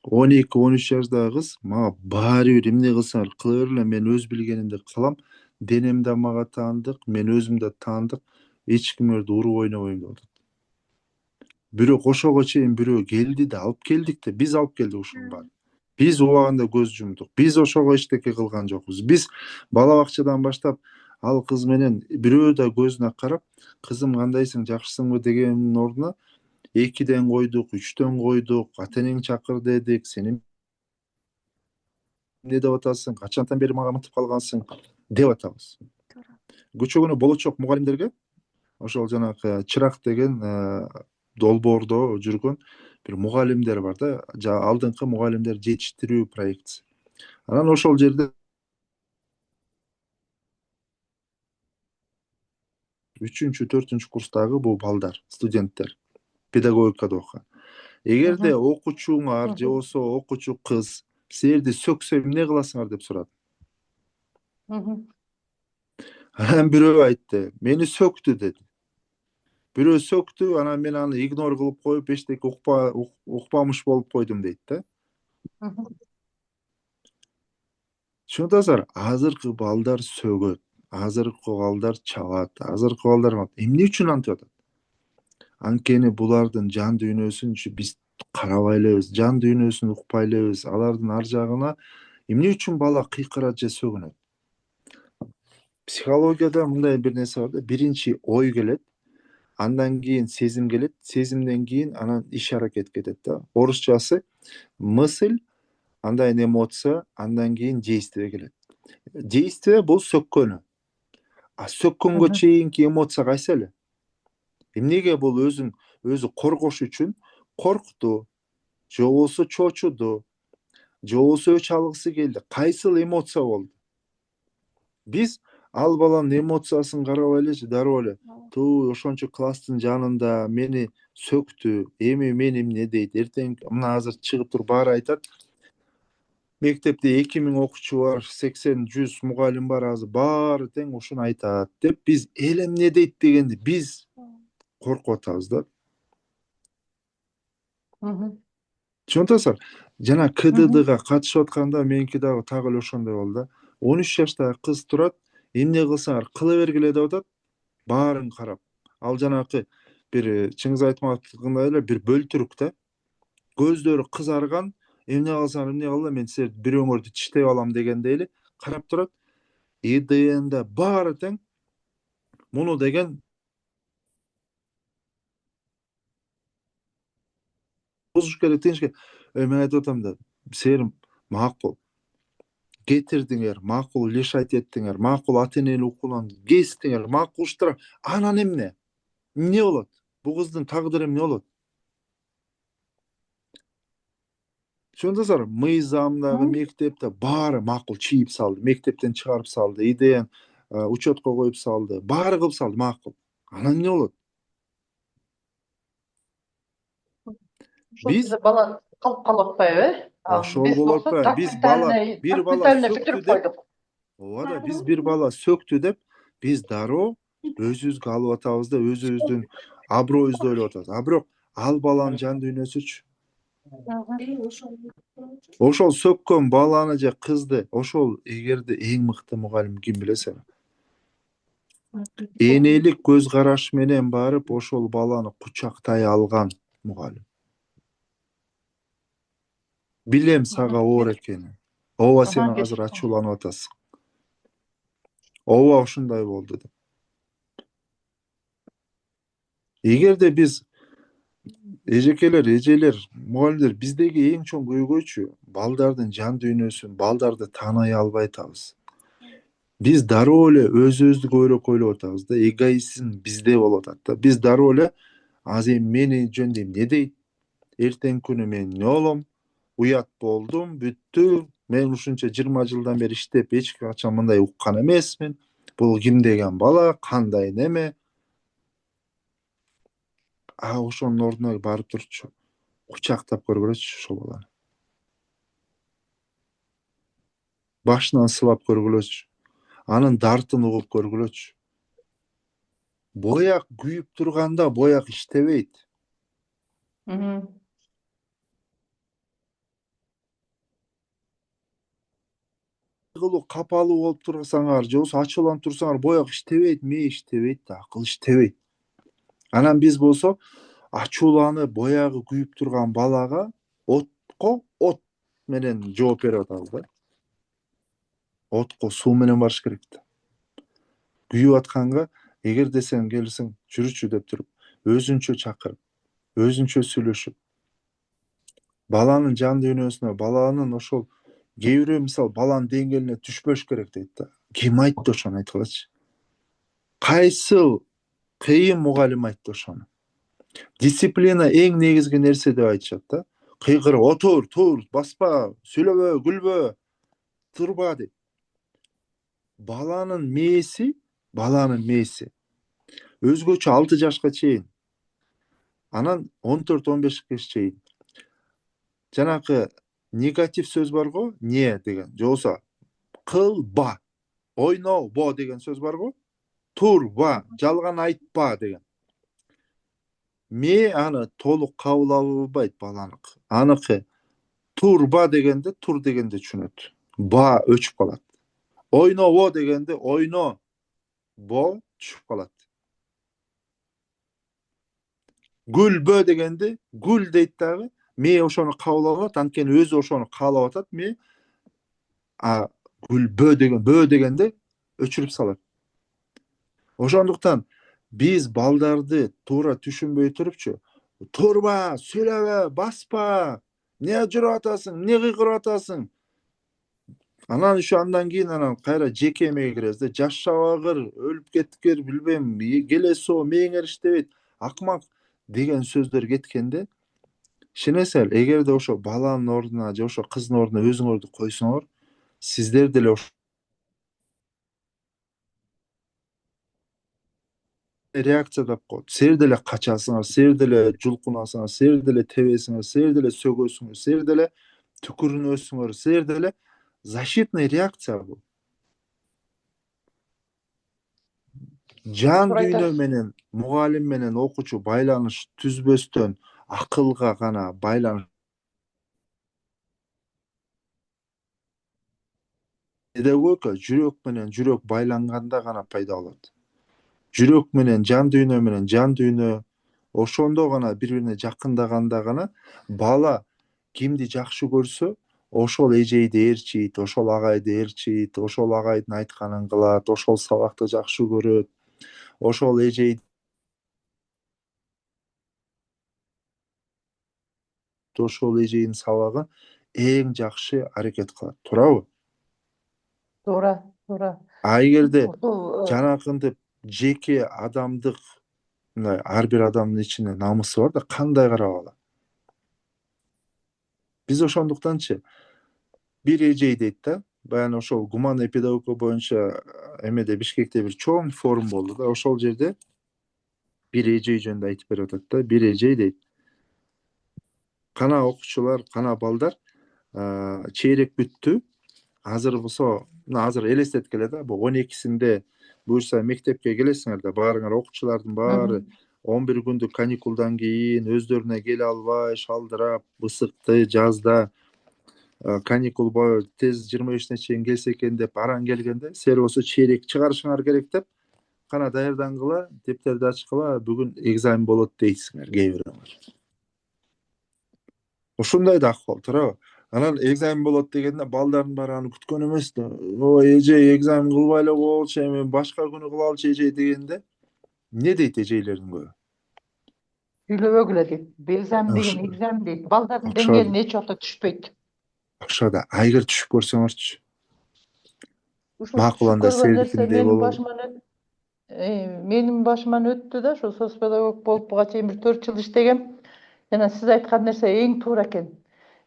12-13 жаштагы кыз мага баары бир, эмне кылсаңар кыла бергиле, мен өз билгенимди кылам, денем да мага таандык, мен өзүм да таандык, эч кимдерди уруп ойнобойм деп атат. Бирок ошого чейин бирөө келди да, алып келдик да, биз алып келдик ушуну баары. Биз убагында көз жумдук. Биз ошого эчтеке кылган жокпуз. Биз бала бакчадан баштап ал кыз менен бирөө да көзүнө карап, кызым кандайсың, жакшысыңбы дегендин ордуна 2ден койдук, 3дөн койдук, ата энең чакыр дедик, сен эмне деп атасың, качантан бери мага мынтип калгансың деп атабыз. Көчө күнү болочок мугалимдерге ошол жанагы Чырак деген долбоордо жүргөн бир мугалимдер бар да, алдыңкы мугалимдер жетиштирүү проектиси. Анан ошол жерде 3-4-курстагы бул балдар, студенттер педагогикада окуган. Эгерде окуучуңар же болбосо окуучу кыз силерди сөксө эмне кыласыңар деп сурады. Анан бирөө айтты, мени сөктү деди. Бирөө сөктү, анан мен аны игнор кылып коюп, эчтеке укпамыш болуп койдум дейт да. Түшүнүп атасыздар, азыркы балдар сөгөт, азыркы балдар чабат, азыркы балдар эмне үчүн антип атат? Анткени булардын жан дүйнөсүн биз карабай элебиз, жан дүйнөсүн укпай элебиз. Алардын ар жагына эмне үчүн бала кыйкырат же сөгүнөт? Психологияда мындай бир нерсе бар да, биринчи ой келет, андан кийин сезим келет, сезимден кийин анан иш аракет кетет да. Орусчасы мысль, андан эмоция, андан кийин действие келет. Действие бул сөккөнү. А сөккөнгө чейинки эмоция кайсы эле? Эмнеге бул өзү коргош үчүн коркту, же болбосо чочуду, же болбосо өч алгысы келди. Кайсыл эмоция болду? Биз ал баланын эмоциясын карабай элечи, дароо эле ошончо класстын жанында мени сөктү, эми мен эмне дейт, эртең мына азыр чыгып туруп баары айтат. Мектепте 2000 окуучу бар, 80-100 мугалим бар, азыр баары тең ушуну айтат деп биз эл эмне дейт дегенди биз коркуп атабыз да. Түшүнүп атасыздар? Жана КДДга катышып атканда меники дагы так эле ошондой болду да. 13 жаштагы кыз турат, эмне кылсаңар кыла бергиле деп атат, баарын карап. Ал жанагы бир Чыңгыз Айтматовдукундай эле бир бөлтүрүк да. Көздөрү кызарган, эмне кылсаң эмне кыл, мен силерди бирөөңөрдү тиштеп алам дегендей эле карап турат. ИДНда баары тең. Муну деген бузуш керек, тыныч керек. Мен айтып атам да, силер макул кетирдиңер, макул лишать еттиңер, макул ата энелик укугунан кестиңер, макул штраф. Анан эмне? Эмне болот? Бул кыздын тагдыры эмне болот? Түшүндүңүздөр? Мыйзамдагы мектепте баары макул чийип салды, мектептен чыгарып салды, ИДН учетко коюп салды, баары кылып салды макул. Анан эмне болот? Биз бала калып калып атпайбы? ошол Биз болуп болсо атпайбы? Биз бала бир бала документально сөктү бүтүрүп деп, койдук. ооба да, биз бир бала сөктү деп, биз дароо өзүбүзгө алып атабыз да, өзүбүздүн аброюбузду ойлоп атабыз. А бирок ал баланын жан дүйнөсүчү. Ошол сөккөн баланы же кызды, ошол эгерде эң мыкты мугалим ким билесиңби? Энелик көз караш менен барып ошол баланы кучактай алган мугалим. Билем сага оор экенин. Ооба сен азыр ачууланып атасың. Ооба ушундай болду деп. Эгерде биз эжекелер, эжелер, мугалимдер биздеги эң чоң көйгөйчү балдардын жан дүйнөсүн, балдарды тааный албай атабыз. Биз дароо эле өзүбүздү көбүрөөк ойлоп атабыз да, эгоизм бизде болуп атат да. Биз дароо эле азыр эми мени жөнүндө эмне дейт? Эртеңки күнү мен эмне болом? Уят болдум, бүттү. Мен ушунча 20 жылдан бери иштеп эч качан мындай уккан эмесмин. Бул ким деген бала, кандай неме? Ошонун ордуна барып турчу, кучактап көргүлөчү ошол баланы. Башынан сылап көргүлөчү. Анын дартын угуп көргүлөчү. Бояк күйүп турганда бояк иштебейт. Кылуу капалуу болуп турсаңар, же болбосо ачууланып турсаңар, бояк иштебейт, мээ иштебейт да, акыл иштебейт. Анан биз болсо ачууланып, боягы күйүп турган балага отко от менен жооп берип атабыз да. Отко суу менен барыш керек да. Күйүп атканга эгерде сен келсең, жүрүчү деп туруп, өзүнчө чакырып, өзүнчө сүйлөшүп, баланын жан дүйнөсүнө, баланын ошол кээ бирөө мисалы баланын деңгээлине түшпөш керек дейт да. Ким айтты ошону айткылачы? Кайсыл кыйын мугалим айтты ошону? Дисциплина эң негизги нерсе деп айтышат да. Кыйкырып отур, тур, баспа, сүйлөбө, күлбө, турба дейт. Баланын мээси өзгөчө 6 жашка чейин. Анан 14-15 жашка чейин. Жанакы негатив сөз барго, не деген, же болбосо кылба, ойнобо деген сөз барго, турба, жалган айтпа деген. Ме аны толук кабыл албайт баланык. Аныкы турба дегенде тур дегенде түшүнөт. Ба өчүп калат. Ойнобо дегенде ойно, бо түшүп калат. Гүлбө дегенде гүл дейт дагы, ме ошону кабыл алат, анткени өзү ошону каалап атат, ме гүлбө дегенде өчүрүп салат. Ошондуктан биз балдарды туура түшүнбөй турупчу, турба, сүйлөбө, баспа, эмне жүрүп атасың, эмне кыйкырып атасың? Анан андан кийин анан кайра жеке эмеге киребиз да. Жаш шабагыр, өлүп кеткир, билбейм, келесоо, мээңер иштебейт, акмак деген сөздөр кеткенде, ишенесиңер, эгерде ошо баланын ордуна же ошо кыздын ордуна өзүңөрдү койсоңор, сиздер деле реакция тап коет. Силер деле качасыңар, силер деле жулкунасыңар, силер деле тебесиңер, силер деле сөгөсүңөр, силер деле түкүрүнөсүңөр, силер деле защитный реакция бул. Жан дүйнө менен мугалим менен окуучу байланыш түзбөстөн акылга гана байланыш. Педагогика жүрөк менен жүрөк байланганда гана пайда болот. Жүрөк менен жан дүйнө ошондо гана бири-бирине жакындаганда гана бала кимди жакшы көрсө, ошол эжейди ээрчийт, ошол агайды ээрчийт, ошол агайдын айтканын кылат, ошол сабакты жакшы көрөт, ошол эжейди, ошол эжейдин сабагын эң жакшы аракет кылат. Туурабы? Туура, туура. А эгерде Ушул жанакынтип жеке адамдык, мындай ар бир адамдын ичинде намысы бар да, кандай карап алат? Биз ошондуктанчы бир эжей дейт да, баягы ошол гуманный педагогика боюнча эмеде Бишкекте бир чоң форум болду да, ошол жерде бир эжей жөнүндө айтып берип атат да. Бир эжей дейт: кана окуучулар, кана балдар, чейрек бүттү. Азыр болсо, азыр элестеткиле да, бул 12-синде буюрса мектепке келесиңер да, баарыңар окуучулардын баары 11 күндүк каникулдан кийин өздөрүнө келе албай, шалдырап, бысыкты, жазда каникул тез 25-не чейин келсе экен деп араң келгенде, силер болсо чейрек чыгарышыңар керек деп, кана даярдангыла, дептерди ачкыла, бүгүн экзамен болот дейсиңер кээ бирөөңөр. Ушундай да акыбал, туурабы? Анан экзамен болот дегенде балдардын баары аны күткөн эмес да. Ой, эжей экзамен кылбай эле коелучу, эми башка күнү кылалычы эжей дегенде, эмне дейт эжейлердин көбү? үйлөбөгүлө дейт. Экзамен деген экзамен дейт. Балдардын деңгээлине эч убакта түшпөйт. Ошода эгер түшүп көрсөңөрчү, Ушул макул анда көргөн нерсе серикиндей болобу? менин башыман өттү да, ошо соцпедагог болуп буга чейин бир 4 жыл иштегем. Жана сиз айткан нерсе эң туура экен.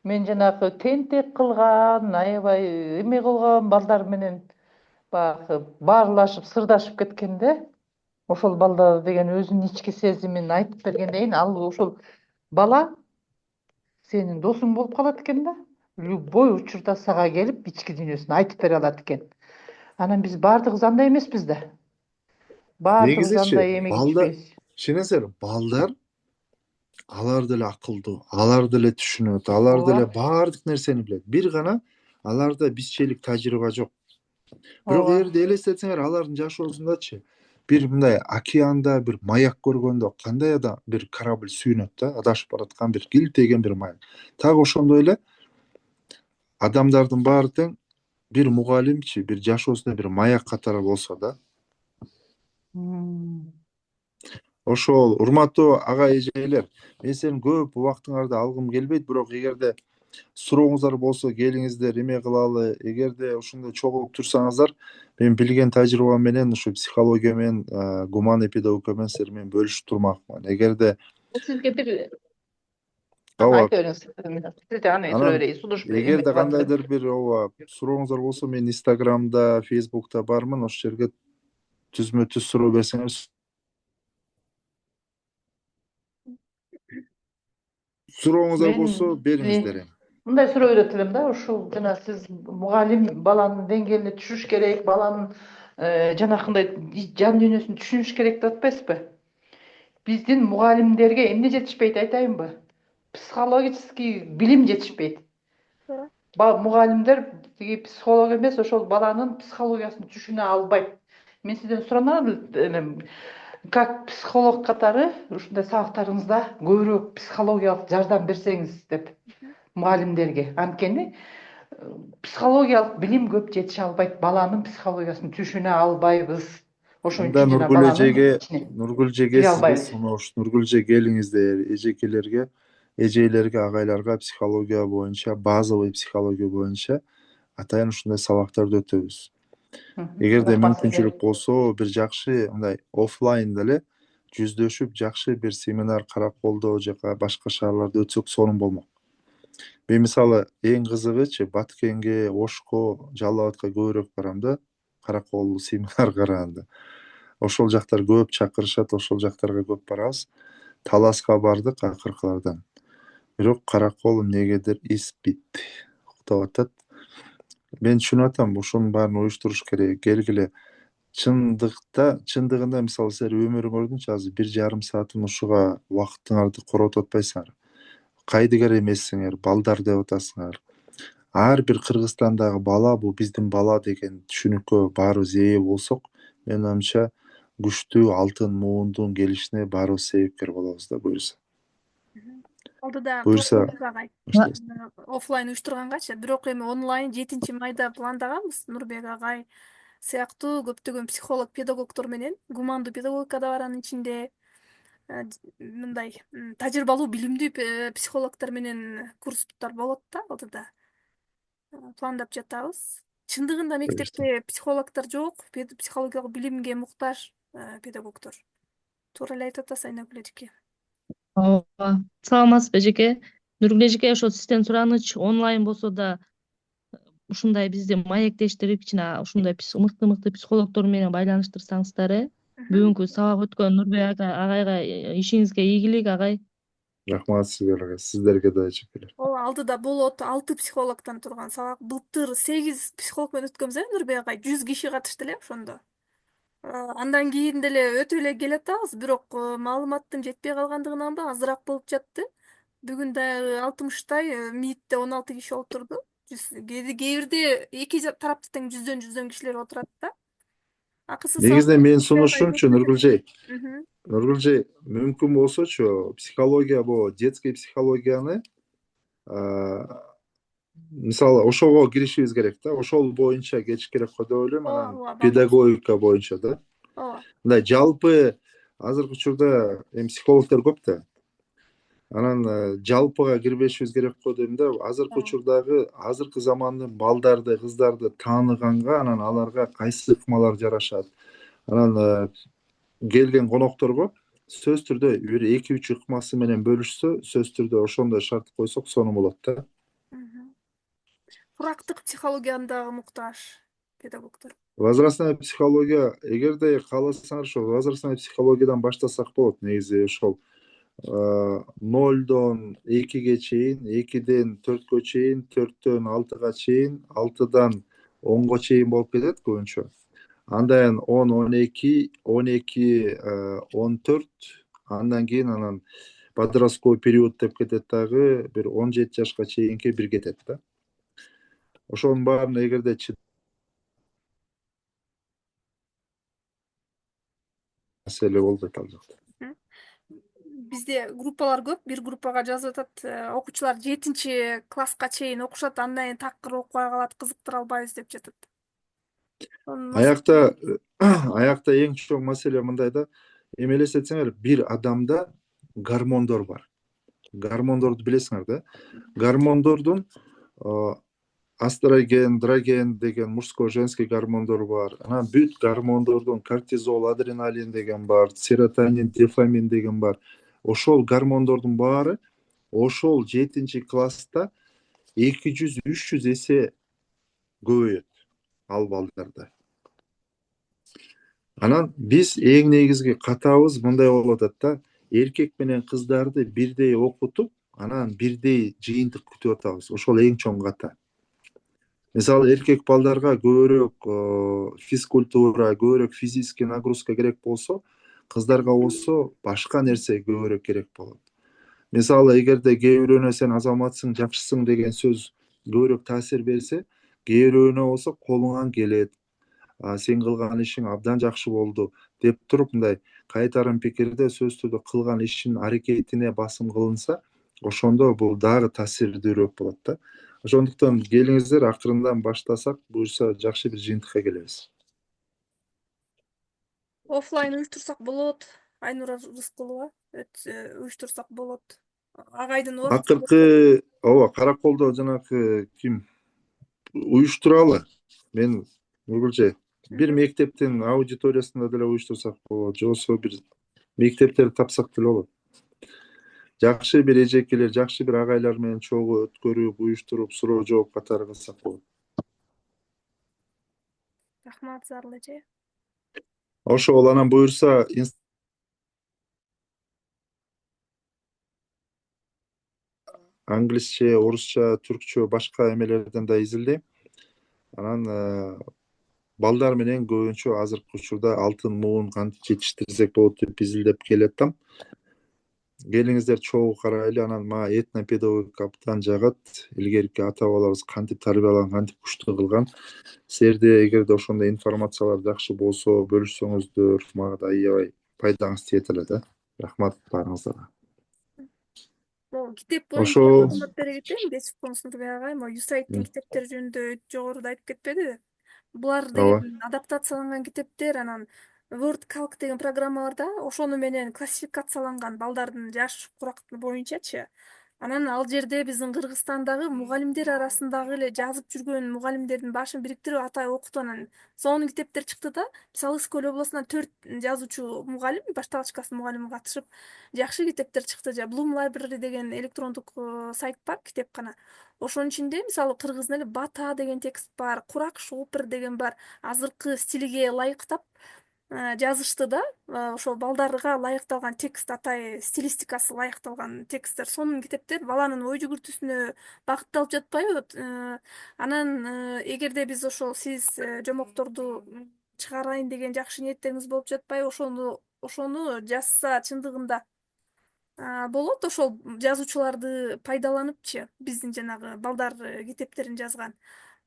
Мен жанагы тентек кылган, аябай эме кылган балдар менен баягы баарлашып, сырдашып кеткенде, ошол балдар деген өзүнүн ички сезимин айтып бергенден кийин, ал ошол бала сенин досуң болуп калат экен да. Любой учурда сага келип, ички дүйнөсүн айтып бере алат экен. Анан биз баардыгыбыз андай эмеспиз да. Баардыгыбыз Негизичи андай эмеге балдар, түшпөйбүз. чынесер, балдар алар деле акылдуу, алар деле түшүнөт, алар Ооба. деле баардык нерсени билет. Бир гана аларда бизчелик тажрыйба жок. Бирок Ооба. эгерде элестетсеңер, алардын жашоосундачы бир мындай океанда бир маяк көргөндө кандай да бир корабль сүйүнөт да, адашып бараткан бир килтеген бир маяк. Так ошондой эле адамдардын баары тең бир мугалимчи, бир жашоосунда бир маяк катары болсо да. Ошол урматтуу ага эжелер, мен сенин көп убактыңарды алгым келбейт, бирок эгерде сурооңуздар болсо келиңиздер, эме кылалы. Эгерде ушундай чогулуп турсаңыздар, мен билген тажрыйбам менен ушу психология менен, гуманный педагогика менен силер менен бөлүшүп турмакмын. Эгерде Сизге бир ооба, айта бериңиз. Сизде аны суроо берейин. Сунуш эгерде кандайдыр бир сурооңуздар болсо, мен Инстаграмда, Фейсбукта бармын, ошол жерге түзмө түз суроо берсеңер, сурооңуздар болсо бериңиздер. Мындай суроо берет элем да, ушул жана сиз мугалим баланын деңгээлине түшүш керек, баланын жанакындай жан дүйнөсүн түшүнүш керек деп атпайсызбы? Биздин мугалимдерге эмне жетишпейт айтайынбы? Психологический билим жетишпейт. Мугалимдер тиги психолог эмес, ошол баланын психологиясын түшүнө албайт. Мен сизден суранам элем, как психолог катары ушундай сабактарыңызда көбүрөөк психологиялык жардам берсеңиз деп мугалимдерге. Анткени психологиялык билим көп жетише албайт, баланын психологиясын түшүнө албайбыз. Ошон үчүн жана Нургүл эжеге сиз Нургүл эже келиңиздер, эжекелерге, эжейлерге, агайларга психология боюнча, базовый психология боюнча атайын ушундай сабактарды өтөбүз. Эгерде мүмкүнчүлүк болсо, бир жакшы мындай офлайн деле жүздөшүп жакшы бир семинар Караколдо жака башка шаарларда өтсөк сонун болмок. Мен мисалы эң кызыгычы Баткенге, Ошко, Жалал Абадка көбүрөөк барам да, Каракол семинар караганда. Ошол жактар көп чакырышат, ошол жактарга көп барабыз. Таласка бардык акыркылардан. Бирок Каракол эмнегедир испит уктап атат. Мен түшүнүп атам, ушунун баарын уюштуруш керек. Келгиле чындыгында мисалы силер өмүрүңөрдүн азыр 1,5 саатын ушуга убактыңарды коротуп атпайсыңар. Кайдыгер эмессиңер, балдар деп атасыңар. Ар бир Кыргызстандагы бала бул биздин бала деген түшүнүккө баарыбыз ээ болсок, менин оюмча күчтүү алтын муундун келишине баарыбыз себепкер болобуз да буюрса. алдыда буюрса кылабыз агай. баштайбыз. Оффлайн уюштургангачы, бирок эми онлайн 7 майда пландаганбыз. Нурбек агай сыяктуу көптөгөн психолог, педагогдор менен гумандуу педагогика да бар анын ичинде. Мындай тажрыйбалуу билимдүү психологдор менен курстар болот да алдыда. Пландап жатабыз. Чындыгында мектепте психологдор жок, психологиялык билимге муктаж педагогдор. Туура эле айтып атасыз Айнагүл эжеке. Ооба. Саламатсызбы эжеке? Нургүл эжеке, ошо сизден сураныч онлайн болсо да ушундай бизди маектештирип, ушундай мыкты психологдор менен байланыштырсаңыздар, бүгүнкү сабак өткөн Нурбек агайга ишиңизге ийгилик агай. Рахмат сиздерге да эжекелер. Ооба, алдыда болот 6 психологдон турган сабак. Былтыр 8 психолог менен өткөнбүз, Нурбек агай. 100 киши катышты эле ошондо. Андан кийин деле өтүп эле келатабыз, бирок маалыматтын жетпей калгандыгынан азыраак болуп жатты. Бүгүн дагы 60-тай МИИТте 16 киши отурду. Кээ бирде эки тарапты тең 100дөн кишилер отурат да. Акысы Негизинен менин сунушумчу Нургүлжей. Нургүлжей, мүмкүн болсочу психология, бул детский психологияны мисалы ошого киришибиз керек да, ошол боюнча кетиш керек го деп ойлойм. Анан педагогика боюнча да. Ооба. Мындай жалпы азыркы учурда эми психологдор көп да. Анан жалпыга кирбешибиз керек го дейм да. Азыркы учурдагы азыркы замандын балдарды, кыздарды тааныганга, анан аларга кайсы ыкмалар жарашат. Анан келген конокторго сөз түрдө бир 2-3 ыкмасы менен бөлүшсө, сөз түрдө ошондой шарт койсок сонун болот да. Курактык психологияны дагы муктаж педагогдор. Возрастная психология, эгерде кааласаңар, ошол возрастная психологиядан баштасак болот. Негизи ошол 0дон 2ге чейин, 2ден 4кө чейин, 4төн 6га чейин, 6дан 10го чейин болуп кетет көбүнчө. Андан 10, 12, 12, 14, андан кийин анан подростковый период деп кетет дагы, бир 17 жашка чейинки бир кетет да. Ошонун баарын эгерде маселе болбойт ал жакта. Бизде группалар көп. Бир группага жазып атат, окуучулар 7-класска чейин окушат, андан кийин такыр окубай калат, кызыктыра албайбыз деп жатат. Аякта эң чоң маселе мындай да, эми элестетсеңер, бир адамда гормондор бар. Гормондорду билесиңер да. Гормондордун астроген, дроген деген мужской, женский гормондор бар. Анан бүт гормондордун кортизол, адреналин деген бар, серотонин, дофамин деген бар. Ошол гормондордун баары ошол 7-класста 200-300 эсе көбөйөт ал балдарда. Анан биз эң негизги катабыз мындай болуп атат да, эркек менен кыздарды бирдей окутуп, анан бирдей жыйынтык күтүп атабыз. Ошол эң чоң ката. Мисалы эркек балдарга көбүрөөк физкультура, көбүрөөк физический нагрузка керек болсо, кыздарга болсо башка нерсе көбүрөөк керек болот. Мисалы эгерде кээ бирөөнө сен азаматсың, жакшысың деген сөз көбүрөөк таасир берсе, кээ бирөөнө болсо колуңан келет, сен кылган ишиң абдан жакшы болду деп туруп, мындай кайтарым пикирде сөз түрдө кылган ишин аракетине басым кылынса, ошондо бул дагы таасирдүүрөөк болот да. Ошондуктан келиңиздер, акырындан баштасак, буюрса жакшы бир жыйынтыкка келебиз. Оффлайн уюштурсак болот. Айнура Рыскулова уюштурсак болот. Агайдын Акыркы караколдо жанакы ким уюштуралы? Мен Нургүлжей, бир мектептин аудиториясында деле уюштурсак болот, же болбосо бир мектептерди тапсак деле болот. Жакшы бир эжекелер, жакшы бир агайлар менен чогуу өткөрүп, уюштуруп, суроо жооп катары кылсак болот. Рахмат, Зарыл эже. Ошол анан буюрса англисче, орусча, түркчө, башка эмелерден да изилдейм. Анан балдар менен көбүнчө азыркы учурда алтын муун кантип жетиштирсек болот деп изилдеп келатам. Келиңиздер чогуу карайлы, анан мага этнопедагогика абдан жагат. Илгерки ата бабаларыбыз кантип тарбияланган, кантип куштуу кылган. Силерде эгерде ошондой информациялар жакшы болсо, бөлүшсөңүздөр, мага да аябай пайдаңыз тиет эле да. Рахмат баарыңыздарга. Могу китеп боюнча ошол маалымат бере кетейин бесик Нурбек агай. Могу USAIDтин китептери жөнүндө жогоруда айтып кетпедиби? Булар ооба деген адаптацияланган китептер, анан Word Calc деген программа бар да, ошону менен классификацияланган балдардын жаш курактыгы боюнчачы. Анан ал жерде биздин Кыргызстандагы мугалимдер арасындагы эле жазып жүргөн мугалимдердин башын бириктирип атай окутуп, анан сонун китептер чыкты да. Мисалы Ысык Көл облусунан 4 жазуучу мугалим, башталгыч класс мугалими катышып, жакшы китептер чыкты. Же Bloom Library деген электрондук сайт бар, китепкана. Ошонун ичинде мисалы кыргыздын эле Бата деген текст бар, Курак Шопыр деген бар. Азыркы стилиге ылайыктап жазышты да. Ошол балдарга ылайыкталган текст, атай стилистикасы ылайыкталган тексттер, сонун китептер баланын ой жүгүртүүсүнө багытталып жатпайбы? Анан эгерде биз ошол сиз жомокторду чыгарайын деген жакшы ниеттериңиз болуп жатпайбы? Ошону жазса чындыгында болот. Ошол жазуучуларды пайдаланыпчы, биздин жанагы балдар китептерин жазган.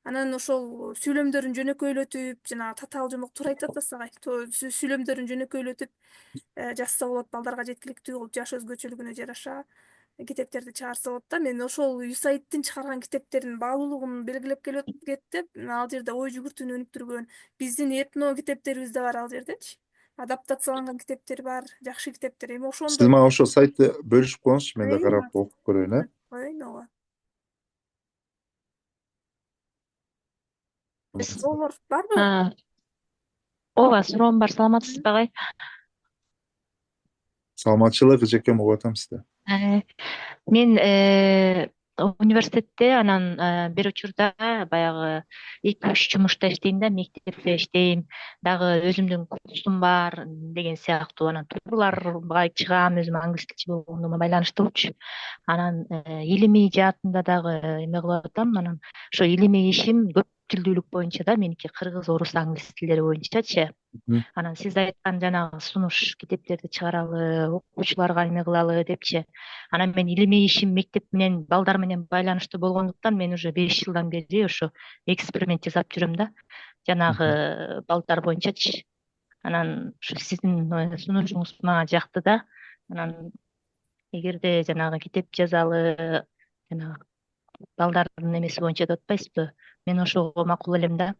Анан ошол сүйлөмдөрүн жөнөкөйлөтүп, жанагы татаал жомок туура айтып атасыз агай. Сүйлөмдөрүн жөнөкөйлөтүп жазса болот, балдарга жеткиликтүү болуп, жаш өзгөчөлүгүнө жараша китептерди чыгарса болот да. Мен ошол USAIDтин чыгарган китептеринин баалуулугун белгилеп кетип, ал жерде ой жүгүртүүнү өнүктүргөн биздин этно китептерибиз да бар ал жердечи. Адаптацияланган китептер бар, жакшы китептер. Эми сиз ошондой мага ошол сайтты бөлүшүп коюңузчу, мен да коеюнбу? карап окуп көрөйүн, Коеюн, ооба. Биз Доллар барбы? ооба, суроом бар. Саламатсызбы агай? Саламатчылык, эжекем, угуп атам сизди. Мен университетте анан бир учурда баягы 2-3 жумушта иштейм да, мектепте иштейм, дагы өзүмдүн курсум бар деген сыяктуу. Анан турларга чыгам, өзүм англис тилчи болгондугума байланыштуучу. Анан илимий жаатында дагы эме кылып атам. Анан ошо илимий ишим көп тилдүүлүк боюнча да, меники кыргыз, орус, англис тилдери боюнчачы. Анан сиз айткан жанагы сунуш китептерди чыгаралы, окуучуларга эме кылалы депчи. Анан мен илимий ишим мектеп менен, балдар менен байланыштуу болгондуктан мен уже 5 жылдан бери ошо эксперимент жасап жүрөм да, жанагы балдар боюнчачы. Анан ушу сиздин сунушуңуз мага жакты да. Анан эгерде жанагы китеп жазалы, жанагы балдардын эмеси боюнча деп атпайсызбы, мен ошого макул элем да.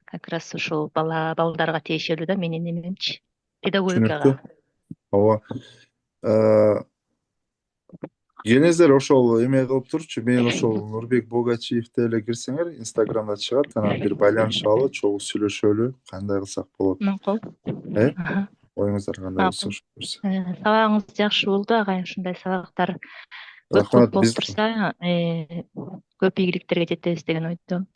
Как раз ушул балдарга тиешелүү да менин эмемчи, педагогикага. Түшүнүктүү. Ооба. Келиңиздер ошол эме кылып турчу, мен ошол Нурбек Богачиевди эле кирсеңер, Инстаграмда чыгат, анан бир байланышалы, чогуу сүйлөшөлү, кандай кылсак болот. Макул. Оюңуздар кандай болсо ошо берсе. Сабагыңыз жакшы болду агай. Ушундай сабактар көп Рахмат, болуп биз турса, көп ийгиликтерге жетебиз деген ойдомун.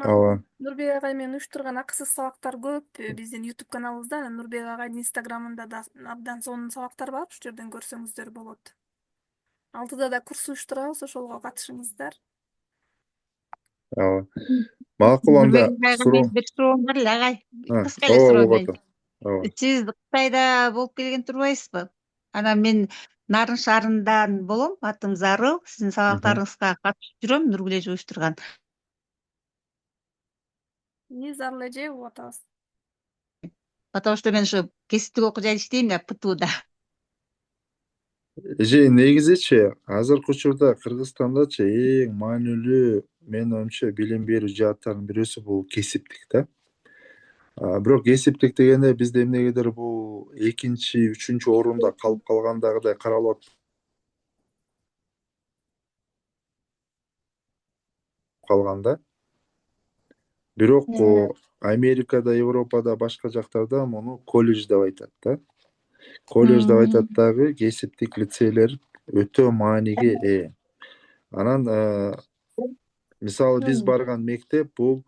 ооба. Нурбек агай менен уюштурган акысыз сабактар көп биздин YouTube каналыбызда. Анан Нурбек агайдын Инстаграмында да абдан сонун сабактар бар, ошол жерден көрсөңүздөр болот. Алтыда да курс уюштурабыз, ошолго катышыңыздар. Ооба. Макул, анда Мен бир суроом бар эле агай. Кыска эле ооба, суроо угуп менен. атам. Ооба. Сиз Кытайда болуп келген турбайсызбы? Анан мен Нарын шаарынан болом, атым Зарыл. Сиздин сабактарыңызга катышып жүрөм, Нургүл эже уюштурган. Зарыл эже угуп атабыз. Потому что мен ошо кесиптик окуу жайда иштейм да, ПТУда. Эже, негизичи азыркы учурда Кыргызстандачы эң маанилүү, менин оюмча, билим берүү жааттарынын бирөөсү бул кесиптик да. Бирок кесиптик дегенде бизде эмнегедир бул 2-, 3-чү орунда калып калгандагыдай каралып калган да. Бирок Америкада, Европада, башка жактарда муну колледж деп айтат да. Колледж деп айтат дагы, кесиптик лицейлер өтө мааниге ээ. Анан мисалы биз барган мектеп бул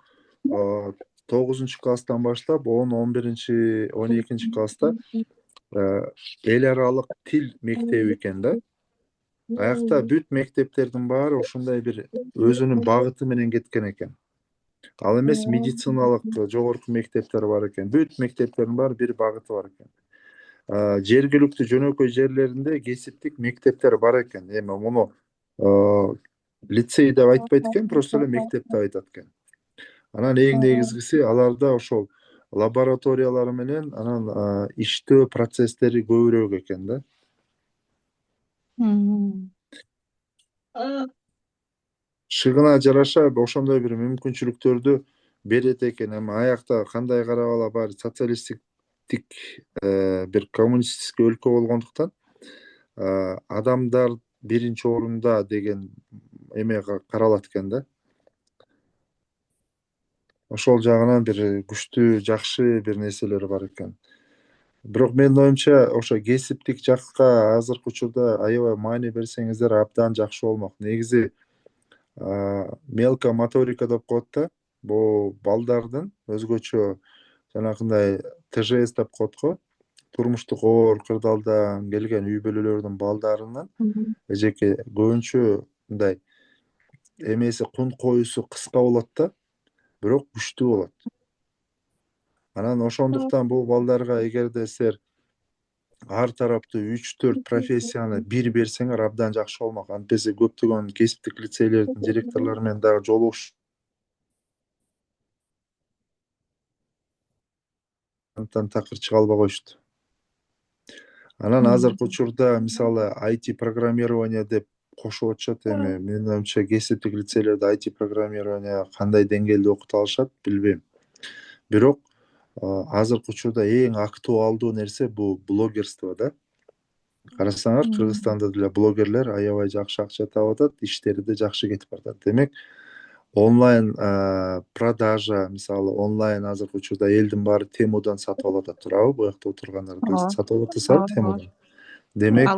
9-класстан баштап 10, 11, 12 класста эл аралык тил мектеби экен да. Аякта бүт мектептердин баары ошондой бир өзүнүн багыты менен кеткен экен. Ал эмес медициналык жогорку мектептер бар экен. Бүт мектептердин баары бир багыты бар экен. Жергиликтүү жөнөкөй жерлеринде кесиптик мектептер бар экен. Эми муну лицей деп айтпайт экен, просто эле мектеп деп айтат экен. Анан эң негизгиси аларда ошол лабораториялар менен анан иштөө процесстери көбүрөөк экен да. Шыгына жараша ошондой бир мүмкүнчүлүктөрдү берет экен. Эми аякта кандай карап ала баары социалисттик бир коммунистический өлкө болгондуктан адамдар биринчи орунда деген эме каралат экен да. Ошол жагынан бир күчтүү, жакшы бир нерселер бар экен. Бирок менин оюмча ошо кесиптик жакка азыркы учурда аябай маани берсеңиздер абдан жакшы болмок. Негизи мелкая моторика деп коет да. Бул балдардын өзгөчө жанакындай ТЖС деп коет го. Турмуштук оор кырдаалдан келген үй бүлөлөрдүн балдарынын эжеке көбүнчө мындай эмеси кун коюусу кыска болот да, бирок күчтүү болот. Анан ошондуктан бул балдарга эгерде силер ар тараптуу 3-4 профессияны бир берсеңер абдан жакшы болмок. Антесе көптөгөн кесиптик лицейлердин директорлору менен дагы жолугуш. Антан такыр чыга албай коюшту. Анан азыркы учурда мисалы IT программирование деп кошуп атышат. Эми менин оюмча кесиптик лицейлерде IT программирование кандай деңгээлде окута алышат билбейм. Бирок азыркы учурда эң актуалдуу нерсе бул блогерство да. Карасаңар, Кыргызстанда деле блогерлер аябай жакшы акча таап атат, иштери да жакшы кетип атат. Демек, онлайн продажа, мисалы онлайн азыркы учурда элдин баары Темудан сатып алып атат, туурабы? Бу жакта отургандар сатып алып атышат Темудан. Демек,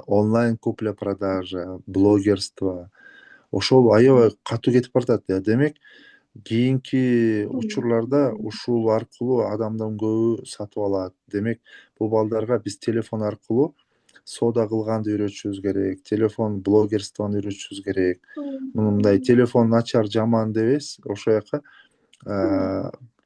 онлайн купля-продажа, блогерство ошол аябай катуу кетип баратат. Демек, кийинки учурларда ушул аркылуу адамдан көбү сатып алат. Демек, бул балдарга биз телефон аркылуу соода кылганды үйрөтүшүбүз керек, телефон блогерствону үйрөтүшүбүз керек. Мындай телефон начар жаман дебес, ошол жака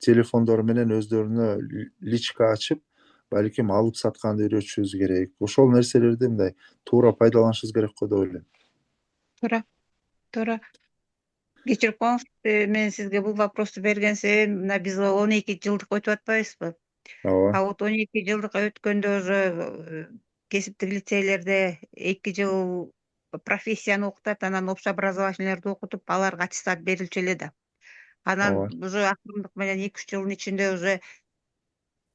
телефондор менен өздөрүнө личка ачып, балким алып сатканды үйрөтүшүбүз керек. Ошол нерселерди мындай туура пайдаланышыбыз керек го деп ойлойм. Туура. Кечирип коңуз, мен сизге бул вопросту берген себебим, мына биз 12 жылдык өтүп атпайбызбы? Ооба. Вот 12 жылдык өткөндө уже кесиптик лицейлерде 2 жыл профессияны окутат, анан общеобразовательныйларды окутуп, аларга аттестат берилчү эле да. Анан уже акырындык менен 2-3 жылдын ичинде уже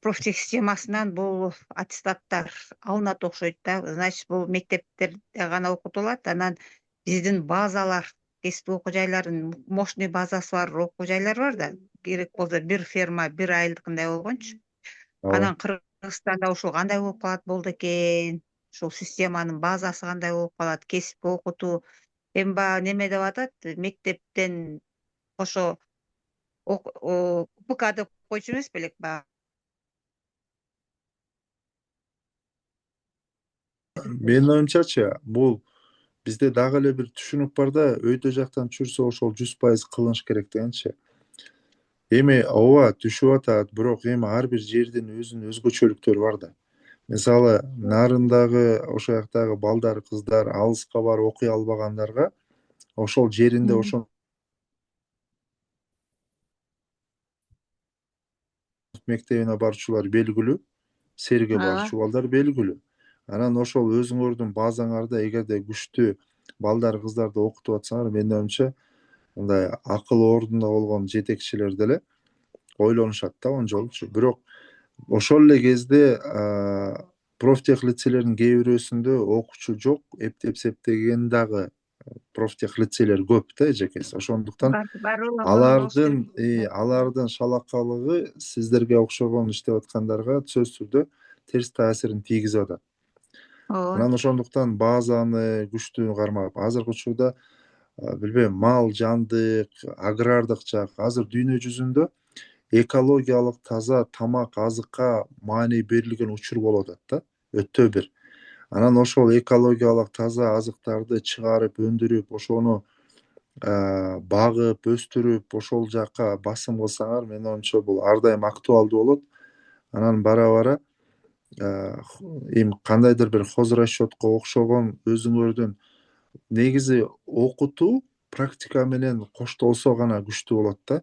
профтех системасынан бул аттестаттар алынат окшойт да. Значит, бул мектептерде гана окутулат, анан биздин базалар, кесиптик окуу жайлардын мощный базасы бар окуу жайлар бар да. Керек болсо бир ферма, бир айылдыкындай болгончу. Анан Кыргызстанда ушул кандай болуп калат болду экен? Ушул системанын базасы кандай болуп калат? Кесипти окутуу эми баягы неме деп атат, мектептен ошо УПК деп койчу эмес белек баягы. Менин оюмчачы, бул бизде дагы эле бир түшүнүк бар да, өйдө жактан түшүрсө ошол 100% кылыныш керек дегенчи. Эми ооба түшүп атат, бирок эми ар бир жердин өзүнүн өзгөчөлүктөрү бар да. Мисалы, нарындагы ошол жактагы балдар, кыздар алыска барып окуй албагандарга ошол жеринде ошол мектебине барчулар белгилүү, серге барчу балдар белгилүү. Анан ошол өзүңөрдүн базаңарда эгерде күчтүү балдар, кыздарды окутуп атсаңар, менин оюмча, мындай акыл ордунда болгон жетекчилер деле ойлонушат да он жолучу. Бирок ошол эле кезде профтех лицейлердин кээ бирөөсүндө окуучу жок, эптеп септеген дагы профтех лицейлер көп да эжекеси. Ошондуктан алардын шалакалыгы сиздерге окшогон иштеп аткандарга сөзсүз түрдө терс таасирин тийгизип атат. Анан ошондуктан базаны күчтүү кармап, азыркы учурда билбейм, мал жандык, агрардык жак, азыр дүйнө жүзүндө экологиялык таза тамак, азыкка маани берилген учур болуп атат да, өтө бир. Анан ошол экологиялык таза азыктарды чыгарып, өндүрүп, ошону багып, өстүрүп, ошол жака басым кылсаңар, менин оюмча бул ар дайым актуалдуу болот. Анан бара-бара эми кандайдыр бир хозрасчетко окшогон өзүңөрдүн негизи окутуу практика менен коштолсо гана күчтүү болот да.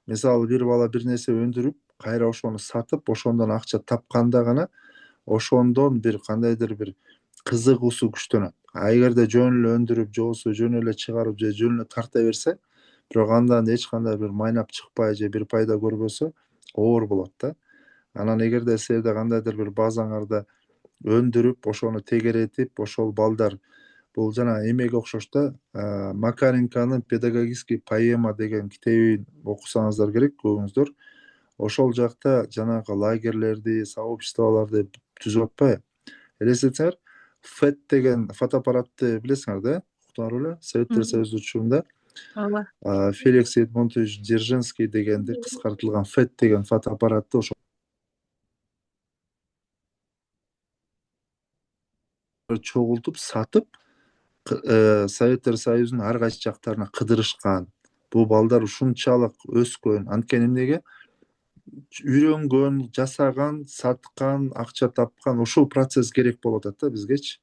Мисалы, бир бала бир нерсе өндүрүп, кайра ошону сатып, ошондон акча тапканда гана ошондон бир кандайдыр бир кызыгуусу күчтөнөт. Эгерде жөн эле өндүрүп же болбосо жөн эле чыгарып же жөн эле тарта берсе, бирок андан эч кандай бир майнап чыкпай же бир пайда көрбөсө оор болот да. Анан эгерде силерде кандайдыр бир базаңарда өндүрүп, ошону тегеретип, ошол балдар бул жана эмеге окшош да, Макаренконун «Педагогический поэма» деген китебин окусаңыздар керек көбүңүздөр. Ошол жакта жанагы лагерлерди, сообществолорду түзүп атпайбы? Элестетсеңер, FET деген фотоаппаратты билесиңер да, уктуңар беле? Советтер Союзу учурунда ооба. Феликс Эдмондович Дзержинский дегенди кыскартылган FET деген фотоаппаратты ошо чогултуп сатып, Советтер Союзунун ар кайсы жактарына кыдырышкан. Бул балдар ушунчалык өскөн. Анткени эмнеге? Үйрөнгөн, жасаган, саткан, акча тапкан, ушул процесс керек болуп атат да бизгечи.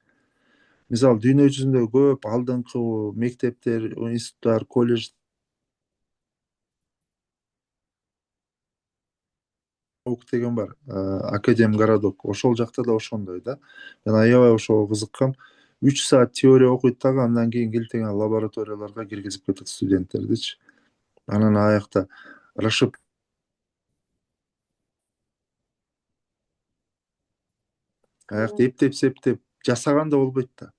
Мисалы дүйнө жүзүндө көп алдыңкы мектептер, институттар, колледж деген бар, Академ городок. Ошол жакта да ошондой да. Мен аябай ошого кызыккам. 3 саат теория окуйт дагы, андан кийин келтеген лабораторияларга киргизип кетет студенттердичи. Анан аякта расшифровка аякта эптеп жасаган да болбойт да.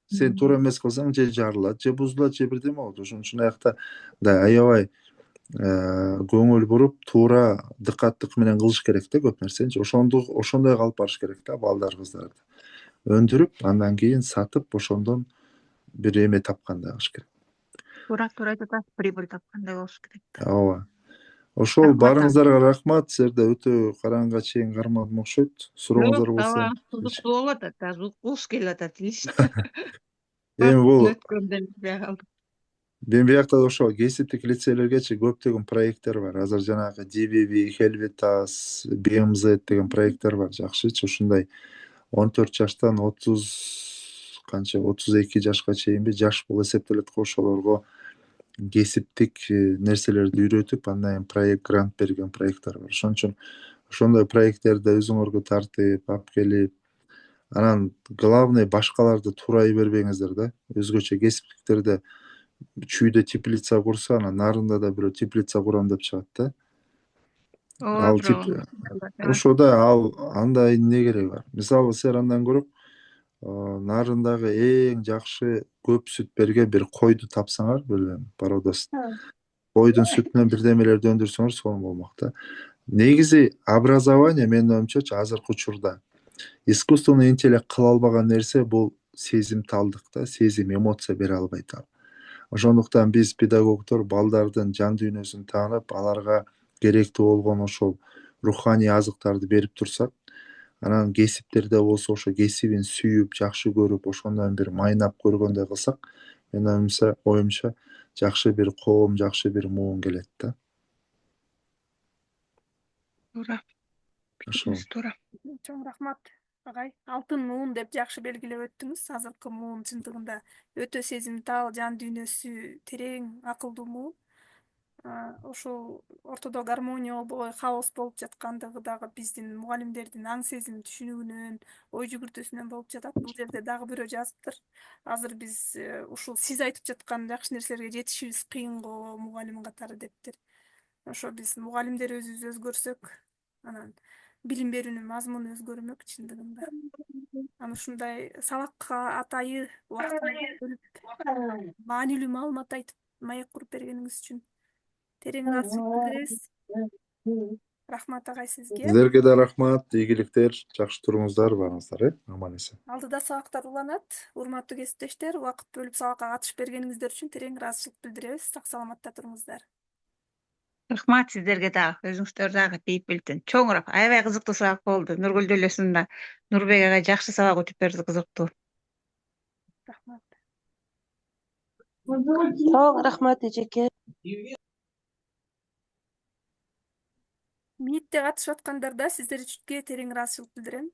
Сен туура эмес кылсаң же жарылат, же бузулат, же бирдеме болот. Ошон үчүн аякта да аябай көңүл буруп, туура дыкаттык менен кылыш керек да көп нерсеничи. Ошондой калып барыш керек да балдар, кыздарды. Өндүрүп, андан кийин сатып, ошондон бир эме тапкандай кылыш керек. Туура айтасыз, прибыль тапкандай болуш керек. Ооба. Ошол барыңыздарга рахмат. Силерде өтө караңга чейин кармадым окшойт. Сурооңуздар болсо. Жок, кызыктуу болуп атат, азыр уккубуз келип атат дейсиз. Эми бул өткөндөн билбей калдым. мен биякта ошо кесиптик лицейлергечи көптөгөн проекттер бар. Азыр жанагы DVV, Helvetas, BMZ деген проекттер бар. Жакшычы, ушундай 14 жаштан 30 канча 32 жашка чейинби жаш болуп эсептелет го, ошолорго кесиптик нерселерди үйрөтүп, андан кийин проект грант берген проекттер бар. Ошон үчүн ошондой проекттерди өзүңөргө тартып, алып келип, анан главный башкаларды туурай бербеңиздер да. Өзгөчө кесиптиктерде чүйдө теплица курса, анан нарында да бирөө теплица курам деп чыгат да. Ал ошода андай эмне кереги бар? Мисалы силер андан көрө нарындагы эң жакшы көп сүт берген бир койду тапсаңар, билбейм, породасы. Койдун сүтүнөн бирдемелерди өндүрсөңөр сонун болмок да. Негизи образование менин оюмчачы азыркы учурда искусственный интеллект кыла албаган нерсе бул сезимталдык да, сезим, эмоция бере албайт ал. Ошондуктан биз педагогдор балдардын жан дүйнөсүн таанып, аларга керектүү болгон ошол руханий азыктарды берип турсак, анан кесиптерде болсо ошо кесибин сүйүп, жакшы көрүп, ошондон бир майнап көргөндөй кылсак, менин оюмча жакшы бир коом, жакшы бир муун келет да. Туура. Ошол. Туура. Чоң рахмат агай. Алтын муун деп жакшы белгилеп өттүңүз. Азыркы муун чындыгында өтө сезимтал, жан дүйнөсү терең, акылдуу муун. Ошол ортодо гармония болбой, хаос болуп жаткандыгы дагы биздин мугалимдердин аң сезим түшүнүгүнөн, ой жүгүртүүсүнөн болуп жатат. Бул жерде дагы бирөө жазыптыр. Азыр биз ушул сиз айтып жаткан жакшы нерселерге жетишибиз кыйын го мугалим катары дептир. Ошо биз мугалимдер өзүбүз өзгөрсөк, анан билим берүүнүн мазмуну өзгөрмөк чындыгында. Анан ушундай сабакка атайы убактыңызды бөлүп, маанилүү маалымат айтып, маек куруп бергениңиз үчүн терең ыраазычылык билдиребиз. Рахмат агай сизге. Силерге да рахмат, ийгиликтер, жакшы туруңуздар, барыңыздар, аман эсен. Алдыда сабактар уланат. Урматтуу кесиптештер, убакыт бөлүп сабакка катышып бергениңиздер үчүн терең ыраазычылык билдиребиз. Сак саламатта туруңуздар. Рахмат сиздерге дагы, өзүңүздөр дагы бейпилтин. Чоң рахмат. Аябай кызыктуу сабак болду. Нургүл делесинде Нурбек агай жакшы сабак өтүп берди, кызыктуу. Рахмат. Чоң рахмат эжеке. Митте катышып аткандарда сиздерге терең ыраазычылык билдирем.